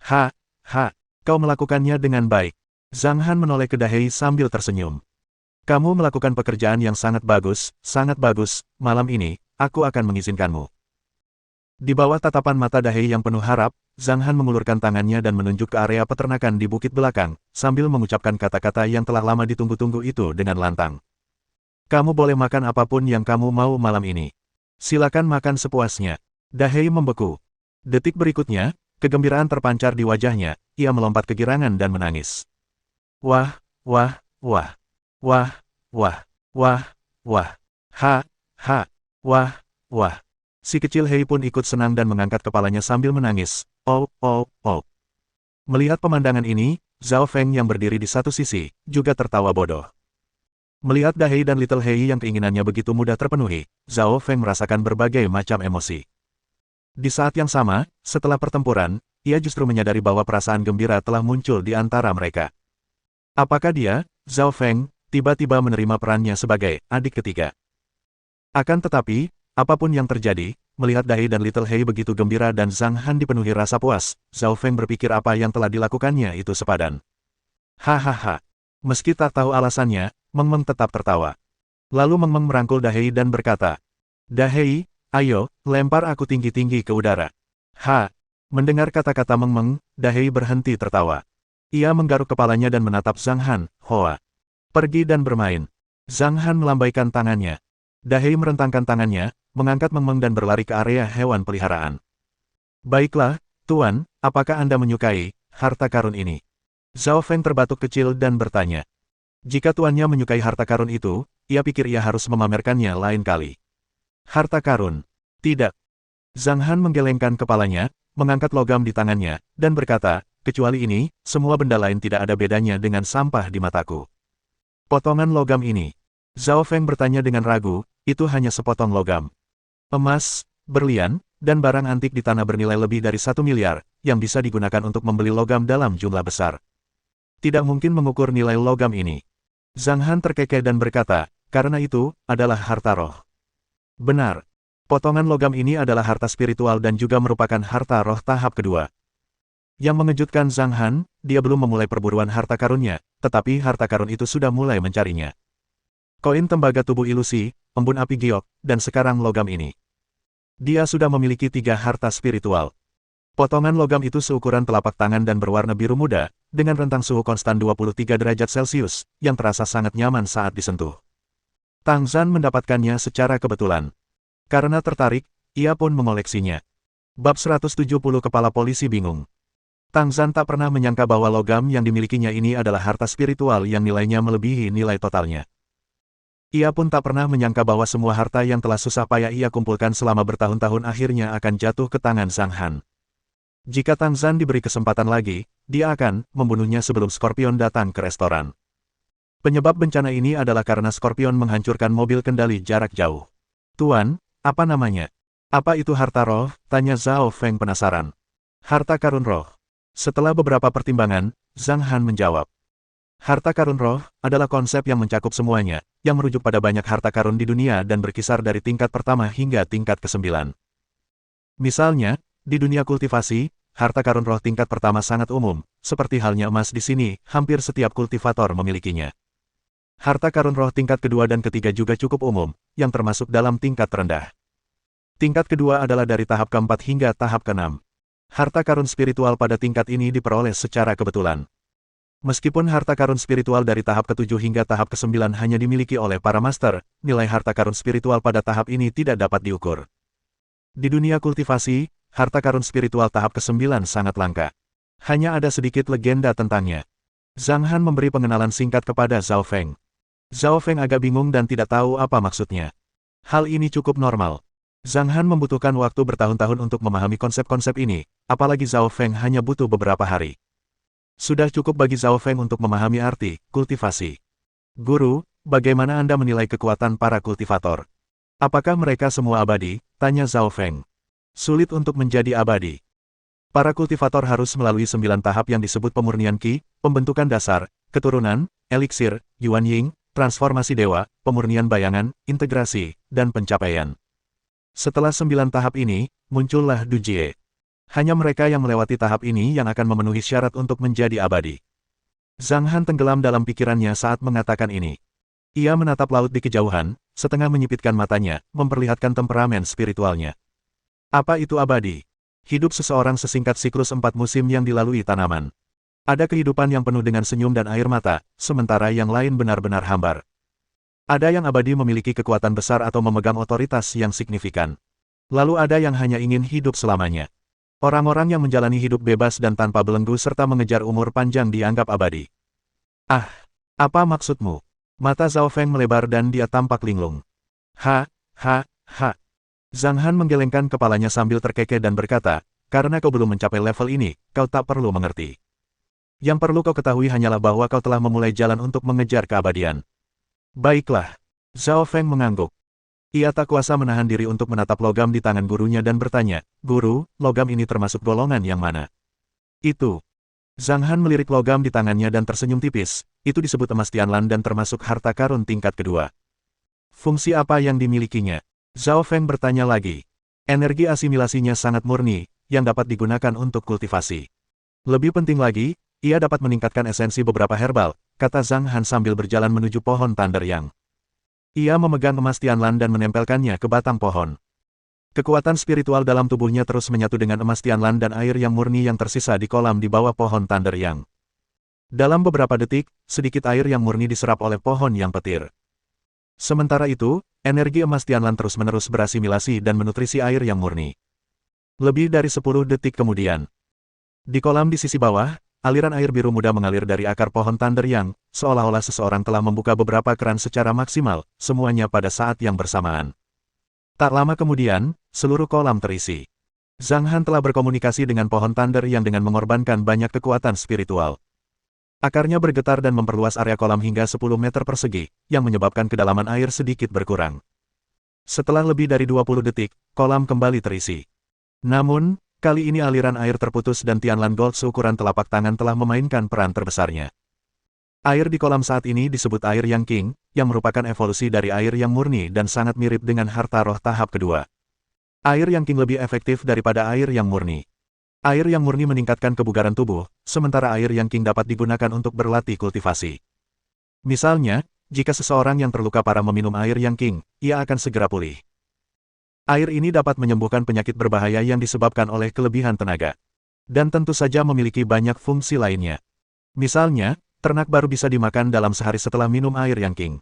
Ha, ha, kau melakukannya dengan baik. Zhang Han menoleh ke Dahei sambil tersenyum. Kamu melakukan pekerjaan yang sangat bagus, malam ini, aku akan mengizinkanmu. Di bawah tatapan mata Dahei yang penuh harap, Zhang Han mengulurkan tangannya dan menunjuk ke area peternakan di bukit belakang, sambil mengucapkan kata-kata yang telah lama ditunggu-tunggu itu dengan lantang. Kamu boleh makan apapun yang kamu mau malam ini. Silakan makan sepuasnya. Dahei membeku. Detik berikutnya, kegembiraan terpancar di wajahnya, ia melompat kegirangan dan menangis. Wah, wah, wah. Wah, wah, wah, wah, ha, ha, wah, wah. Si kecil Hei pun ikut senang dan mengangkat kepalanya sambil menangis. Oh, oh, oh. Melihat pemandangan ini, Zhao Feng yang berdiri di satu sisi, juga tertawa bodoh. Melihat Dahei dan Little Hei yang keinginannya begitu mudah terpenuhi, Zhao Feng merasakan berbagai macam emosi. Di saat yang sama, setelah pertempuran, ia justru menyadari bahwa perasaan gembira telah muncul di antara mereka. Apakah dia, Zhao Feng, tiba-tiba menerima perannya sebagai adik ketiga? Akan tetapi, apapun yang terjadi, melihat Dai dan Little Hei begitu gembira dan Zhang Han dipenuhi rasa puas, Zhao Feng berpikir apa yang telah dilakukannya itu sepadan. Hahaha. Meski tak tahu alasannya, Meng Meng tetap tertawa. Lalu Meng Meng merangkul Dahei dan berkata, Dahei, ayo, lempar aku tinggi-tinggi ke udara. Ha! Mendengar kata-kata Meng Meng, Dahei berhenti tertawa. Ia menggaruk kepalanya dan menatap Zhang Han, Hoa. Pergi dan bermain. Zhang Han melambaikan tangannya. Dahei merentangkan tangannya, mengangkat Meng Meng dan berlari ke area hewan peliharaan. Baiklah, Tuan, apakah Anda menyukai harta karun ini? Zhao Feng terbatuk kecil dan bertanya. Jika tuannya menyukai harta karun itu, ia pikir ia harus memamerkannya lain kali. Harta karun? Tidak. Zhang Han menggelengkan kepalanya, mengangkat logam di tangannya, dan berkata, kecuali ini, semua benda lain tidak ada bedanya dengan sampah di mataku. Potongan logam ini. Zhao Feng bertanya dengan ragu, itu hanya sepotong logam. Emas, berlian, dan barang antik di tanah bernilai lebih dari 1 miliar, yang bisa digunakan untuk membeli logam dalam jumlah besar. Tidak mungkin mengukur nilai logam ini. Zhang Han terkekeh dan berkata, karena itu, adalah harta roh. Benar. Potongan logam ini adalah harta spiritual dan juga merupakan harta roh tahap kedua. Yang mengejutkan Zhang Han, dia belum memulai perburuan harta karunnya, tetapi harta karun itu sudah mulai mencarinya. Koin tembaga tubuh ilusi, embun api giok, dan sekarang logam ini. Dia sudah memiliki 3 harta spiritual. Potongan logam itu seukuran telapak tangan dan berwarna biru muda, dengan rentang suhu konstan 23 derajat Celcius, yang terasa sangat nyaman saat disentuh. Tang Zhan mendapatkannya secara kebetulan. Karena tertarik, ia pun mengoleksinya. Bab 170 Kepala Polisi bingung. Tang Zhan tak pernah menyangka bahwa logam yang dimilikinya ini adalah harta spiritual yang nilainya melebihi nilai totalnya. Ia pun tak pernah menyangka bahwa semua harta yang telah susah payah ia kumpulkan selama bertahun-tahun akhirnya akan jatuh ke tangan Zhang Han. Jika Tang Zhan diberi kesempatan lagi, dia akan membunuhnya sebelum Scorpion datang ke restoran. Penyebab bencana ini adalah karena Scorpion menghancurkan mobil kendali jarak jauh. Tuan, apa namanya? Apa itu harta roh? Tanya Zhao Feng penasaran. Harta karun roh. Setelah beberapa pertimbangan, Zhang Han menjawab. Harta karun roh adalah konsep yang mencakup semuanya, yang merujuk pada banyak harta karun di dunia dan berkisar dari tingkat pertama hingga tingkat ke-9. Misalnya, di dunia kultivasi, harta karun roh tingkat pertama sangat umum, seperti halnya emas di sini, hampir setiap kultivator memilikinya. Harta karun roh tingkat kedua dan ketiga juga cukup umum, yang termasuk dalam tingkat terendah. Tingkat kedua adalah dari tahap keempat hingga tahap ke-6. Harta karun spiritual pada tingkat ini diperoleh secara kebetulan. Meskipun harta karun spiritual dari tahap ke-7 hingga tahap ke-9 hanya dimiliki oleh para master, nilai harta karun spiritual pada tahap ini tidak dapat diukur. Di dunia kultivasi, harta karun spiritual tahap ke-9 sangat langka. Hanya ada sedikit legenda tentangnya. Zhang Han memberi pengenalan singkat kepada Zhao Feng. Zhao Feng agak bingung dan tidak tahu apa maksudnya. Hal ini cukup normal. Zhang Han membutuhkan waktu bertahun-tahun untuk memahami konsep-konsep ini, apalagi Zhao Feng hanya butuh beberapa hari. Sudah cukup bagi Zhao Feng untuk memahami arti kultivasi. Guru, bagaimana Anda menilai kekuatan para kultivator? Apakah mereka semua abadi? Tanya Zhao Feng. Sulit untuk menjadi abadi. Para kultivator harus melalui 9 tahap yang disebut pemurnian Qi, pembentukan dasar, keturunan, eliksir, Yuan Ying, transformasi dewa, pemurnian bayangan, integrasi, dan pencapaian. Setelah 9 tahap ini, muncullah Dujie. Hanya mereka yang melewati tahap ini yang akan memenuhi syarat untuk menjadi abadi. Zhang Han tenggelam dalam pikirannya saat mengatakan ini. Ia menatap laut di kejauhan, setengah menyipitkan matanya, memperlihatkan temperamen spiritualnya. Apa itu abadi? Hidup seseorang sesingkat siklus 4 musim yang dilalui tanaman. Ada kehidupan yang penuh dengan senyum dan air mata, sementara yang lain benar-benar hambar. Ada yang abadi memiliki kekuatan besar atau memegang otoritas yang signifikan. Lalu ada yang hanya ingin hidup selamanya. Orang-orang yang menjalani hidup bebas dan tanpa belenggu serta mengejar umur panjang dianggap abadi. Ah, apa maksudmu? Mata Zhao Feng melebar dan dia tampak linglung. Ha. Zhang Han menggelengkan kepalanya sambil terkekeh dan berkata, karena kau belum mencapai level ini, kau tak perlu mengerti. Yang perlu kau ketahui hanyalah bahwa kau telah memulai jalan untuk mengejar keabadian. Baiklah. Zhao Feng mengangguk. Ia tak kuasa menahan diri untuk menatap logam di tangan gurunya dan bertanya, Guru, logam ini termasuk golongan yang mana? Itu. Zhang Han melirik logam di tangannya dan tersenyum tipis, itu disebut emas Tianlan dan termasuk harta karun tingkat kedua. Fungsi apa yang dimilikinya? Zhao Feng bertanya lagi. Energi asimilasinya sangat murni, yang dapat digunakan untuk kultivasi. Lebih penting lagi, ia dapat meningkatkan esensi beberapa herbal, kata Zhang Han sambil berjalan menuju pohon Thunder Yang. Ia memegang emas Tianlan dan menempelkannya ke batang pohon. Kekuatan spiritual dalam tubuhnya terus menyatu dengan emas Tianlan dan air yang murni yang tersisa di kolam di bawah pohon Thunder Yang. Dalam beberapa detik, sedikit air yang murni diserap oleh pohon yang petir. Sementara itu, energi emas Tianlan terus-menerus berasimilasi dan menutrisi air yang murni. Lebih dari 10 detik kemudian, di kolam di sisi bawah, aliran air biru muda mengalir dari akar pohon Thunder Yang, seolah-olah seseorang telah membuka beberapa keran secara maksimal, semuanya pada saat yang bersamaan. Tak lama kemudian, seluruh kolam terisi. Zhang Han telah berkomunikasi dengan pohon Thunder Yang dengan mengorbankan banyak kekuatan spiritual. Akarnya bergetar dan memperluas area kolam hingga 10 meter persegi, yang menyebabkan kedalaman air sedikit berkurang. Setelah lebih dari 20 detik, kolam kembali terisi. Namun, kali ini aliran air terputus dan Tianlan Gold seukuran telapak tangan telah memainkan peran terbesarnya. Air di kolam saat ini disebut air yang King, yang merupakan evolusi dari air yang murni dan sangat mirip dengan harta roh tahap kedua. Air yang King lebih efektif daripada air yang murni. Air yang murni meningkatkan kebugaran tubuh, sementara air yang King dapat digunakan untuk berlatih kultivasi. Misalnya, jika seseorang yang terluka parah meminum air yang King, ia akan segera pulih. Air ini dapat menyembuhkan penyakit berbahaya yang disebabkan oleh kelebihan tenaga. Dan tentu saja memiliki banyak fungsi lainnya. Misalnya, ternak baru bisa dimakan dalam sehari setelah minum air yang King.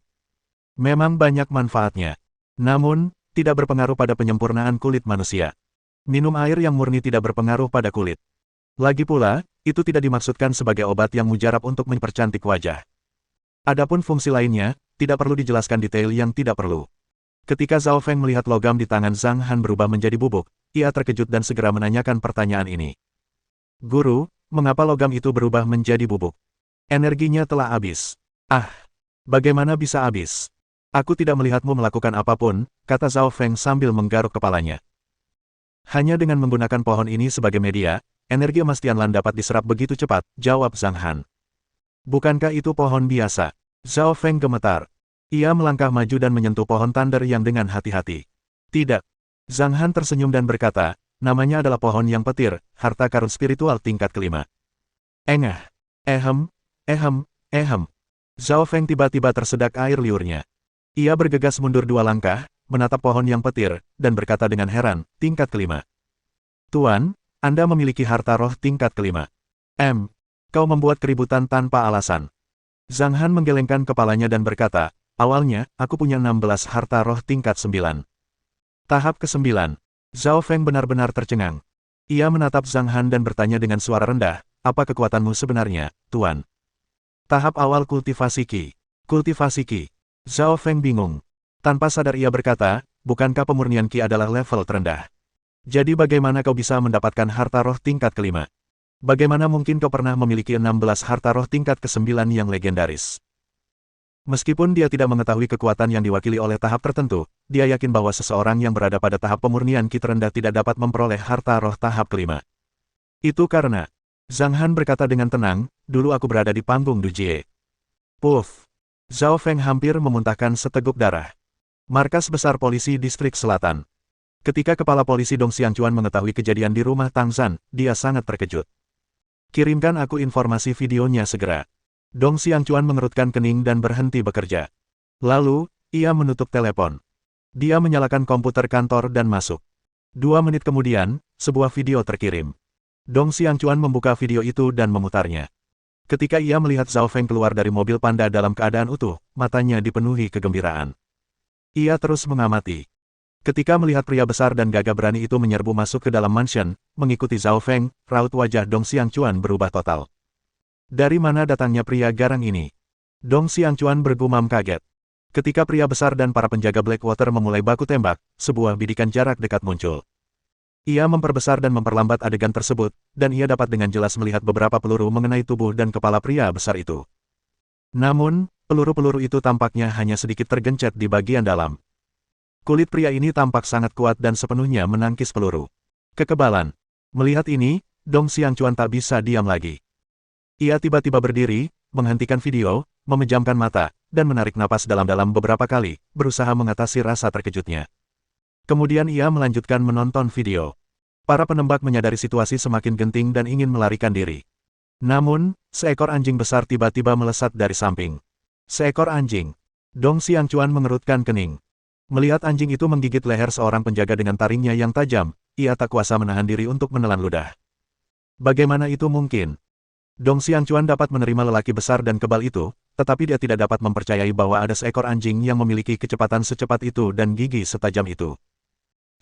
Memang banyak manfaatnya. Namun, tidak berpengaruh pada penyempurnaan kulit manusia. Minum air yang murni tidak berpengaruh pada kulit. Lagi pula, itu tidak dimaksudkan sebagai obat yang mujarab untuk mempercantik wajah. Adapun fungsi lainnya, tidak perlu dijelaskan detail yang tidak perlu. Ketika Zhao Feng melihat logam di tangan Zhang Han berubah menjadi bubuk, ia terkejut dan segera menanyakan pertanyaan ini. Guru, mengapa logam itu berubah menjadi bubuk? Energinya telah habis. Ah, bagaimana bisa habis? Aku tidak melihatmu melakukan apapun, kata Zhao Feng sambil menggaruk kepalanya. Hanya dengan menggunakan pohon ini sebagai media, energi emas Tianlan dapat diserap begitu cepat, jawab Zhang Han. Bukankah itu pohon biasa? Zhao Feng gemetar. Ia melangkah maju dan menyentuh pohon Thunder Yang dengan hati-hati. Tidak. Zhang Han tersenyum dan berkata, namanya adalah pohon yang petir, harta karun spiritual tingkat kelima. Engah. Ehem. Zhao Feng tiba-tiba tersedak air liurnya. Ia bergegas mundur 2 langkah, menatap pohon yang petir, dan berkata dengan heran, tingkat kelima. Tuan, Anda memiliki harta roh tingkat kelima. Kau membuat keributan tanpa alasan. Zhang Han menggelengkan kepalanya dan berkata, awalnya, aku punya 16 harta roh tingkat 9. Tahap ke-9. Zhao Feng benar-benar tercengang. Ia menatap Zhang Han dan bertanya dengan suara rendah, apa kekuatanmu sebenarnya, Tuan? Tahap awal kultivasi Qi. Kultivasi Qi. Zhao Feng bingung. Tanpa sadar ia berkata, bukankah pemurnian Qi adalah level terendah? Jadi bagaimana kau bisa mendapatkan harta roh tingkat kelima? Bagaimana mungkin kau pernah memiliki 16 harta roh tingkat ke-9 yang legendaris? Meskipun dia tidak mengetahui kekuatan yang diwakili oleh tahap tertentu, dia yakin bahwa seseorang yang berada pada tahap pemurnian Qi terendah tidak dapat memperoleh harta roh tahap kelima. Itu karena, Zhang Han berkata dengan tenang, dulu aku berada di panggung Dujie. Puff. Zhao Feng hampir memuntahkan seteguk darah. Markas Besar Polisi Distrik Selatan. Ketika Kepala Polisi Dong Xiangchuan mengetahui kejadian di rumah Tang Zhan, dia sangat terkejut. Kirimkan aku informasi videonya segera. Dong Xiangchuan mengerutkan kening dan berhenti bekerja. Lalu, ia menutup telepon. Dia menyalakan komputer kantor dan masuk. 2 menit kemudian, sebuah video terkirim. Dong Xiangchuan membuka video itu dan memutarnya. Ketika ia melihat Zhao Feng keluar dari mobil panda dalam keadaan utuh, matanya dipenuhi kegembiraan. Ia terus mengamati. Ketika melihat pria besar dan gagah berani itu menyerbu masuk ke dalam mansion, mengikuti Zhao Feng, raut wajah Dong Xiangchuan berubah total. Dari mana datangnya pria garang ini? Dong Xiangchuan bergumam kaget. Ketika pria besar dan para penjaga Blackwater memulai baku tembak, sebuah bidikan jarak dekat muncul. Ia memperbesar dan memperlambat adegan tersebut, dan ia dapat dengan jelas melihat beberapa peluru mengenai tubuh dan kepala pria besar itu. Namun, peluru-peluru itu tampaknya hanya sedikit tergencet di bagian dalam. Kulit pria ini tampak sangat kuat dan sepenuhnya menangkis peluru. Kekebalan. Melihat ini, Dong Xiangquan tak bisa diam lagi. Ia tiba-tiba berdiri, menghentikan video, memejamkan mata, dan menarik napas dalam-dalam beberapa kali, berusaha mengatasi rasa terkejutnya. Kemudian ia melanjutkan menonton video. Para penembak menyadari situasi semakin genting dan ingin melarikan diri. Namun, seekor anjing besar tiba-tiba melesat dari samping. Seekor anjing. Dong Xiangquan mengerutkan kening. Melihat anjing itu menggigit leher seorang penjaga dengan taringnya yang tajam, ia tak kuasa menahan diri untuk menelan ludah. Bagaimana itu mungkin? Dong Xiangquan dapat menerima lelaki besar dan kebal itu, tetapi dia tidak dapat mempercayai bahwa ada seekor anjing yang memiliki kecepatan secepat itu dan gigi setajam itu.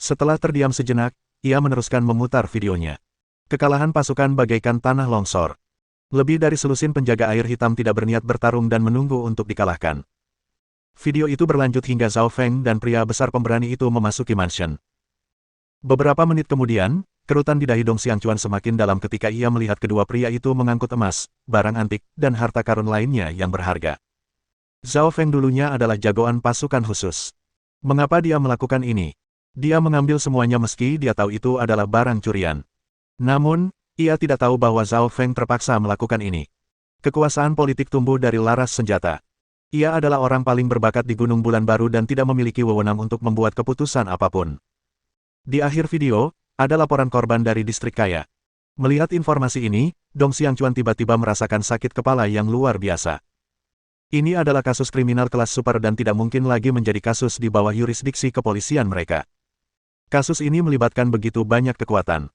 Setelah terdiam sejenak, ia meneruskan memutar videonya. Kekalahan pasukan bagaikan tanah longsor. Lebih dari selusin penjaga air hitam tidak berniat bertarung dan menunggu untuk dikalahkan. Video itu berlanjut hingga Zhao Feng dan pria besar pemberani itu memasuki mansion. Beberapa menit kemudian, kerutan di dahi Dong Xiangquan semakin dalam ketika ia melihat kedua pria itu mengangkut emas, barang antik, dan harta karun lainnya yang berharga. Zhao Feng dulunya adalah jagoan pasukan khusus. Mengapa dia melakukan ini? Dia mengambil semuanya meski dia tahu itu adalah barang curian. Namun, ia tidak tahu bahwa Zhao Feng terpaksa melakukan ini. Kekuasaan politik tumbuh dari laras senjata. Ia adalah orang paling berbakat di Gunung Bulan Baru dan tidak memiliki wewenang untuk membuat keputusan apapun. Di akhir video, ada laporan korban dari distrik kaya. Melihat informasi ini, Dong Xiangquan tiba-tiba merasakan sakit kepala yang luar biasa. Ini adalah kasus kriminal kelas super dan tidak mungkin lagi menjadi kasus di bawah yurisdiksi kepolisian mereka. Kasus ini melibatkan begitu banyak kekuatan.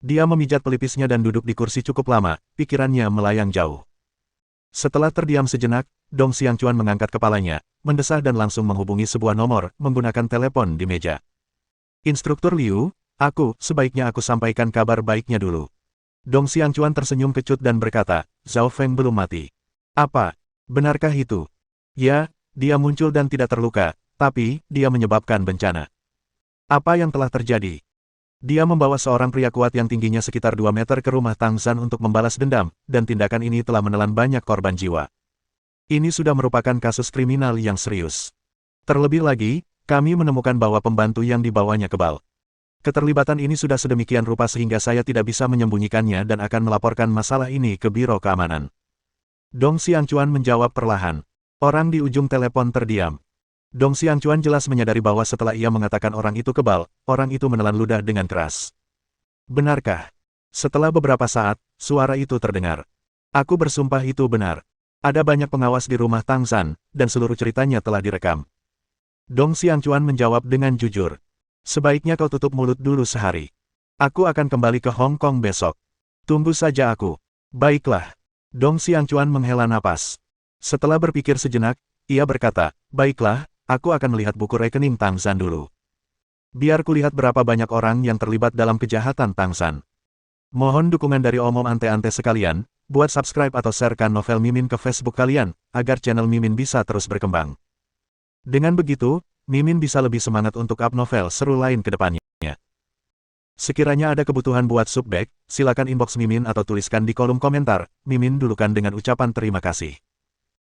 Dia memijat pelipisnya dan duduk di kursi cukup lama, pikirannya melayang jauh. Setelah terdiam sejenak, Dong Xiangquan mengangkat kepalanya, mendesah dan langsung menghubungi sebuah nomor, menggunakan telepon di meja. Instruktur Liu, sebaiknya aku sampaikan kabar baiknya dulu. Dong Xiangquan tersenyum kecut dan berkata, Zhao Feng belum mati. Apa? Benarkah itu? Ya, dia muncul dan tidak terluka, tapi, dia menyebabkan bencana. Apa yang telah terjadi? Dia membawa seorang pria kuat yang tingginya sekitar 2 meter ke rumah Tang Zhan untuk membalas dendam, dan tindakan ini telah menelan banyak korban jiwa. Ini sudah merupakan kasus kriminal yang serius. Terlebih lagi, kami menemukan bahwa pembantu yang dibawanya kebal. Keterlibatan ini sudah sedemikian rupa sehingga saya tidak bisa menyembunyikannya dan akan melaporkan masalah ini ke Biro Keamanan. Dong Xiangquan menjawab perlahan. Orang di ujung telepon terdiam. Dong Xiangquan jelas menyadari bahwa setelah ia mengatakan orang itu kebal, orang itu menelan ludah dengan keras. Benarkah? Setelah beberapa saat, suara itu terdengar. Aku bersumpah itu benar. Ada banyak pengawas di rumah Tang Zhan, dan seluruh ceritanya telah direkam. Dong Xiangquan menjawab dengan jujur. Sebaiknya kau tutup mulut dulu sehari. Aku akan kembali ke Hong Kong besok. Tunggu saja aku. Baiklah. Dong Xiangquan menghela napas. Setelah berpikir sejenak, ia berkata, baiklah, aku akan melihat buku rekening Tang Zhan dulu. Biar kulihat berapa banyak orang yang terlibat dalam kejahatan Tang Zhan. Mohon dukungan dari omom ante-ante sekalian, buat subscribe atau sharekan novel Mimin ke Facebook kalian, agar channel Mimin bisa terus berkembang. Dengan begitu, Mimin bisa lebih semangat untuk up novel seru lain ke depannya. Sekiranya ada kebutuhan buat subback, silakan inbox Mimin atau tuliskan di kolom komentar, Mimin dulukan dengan ucapan terima kasih.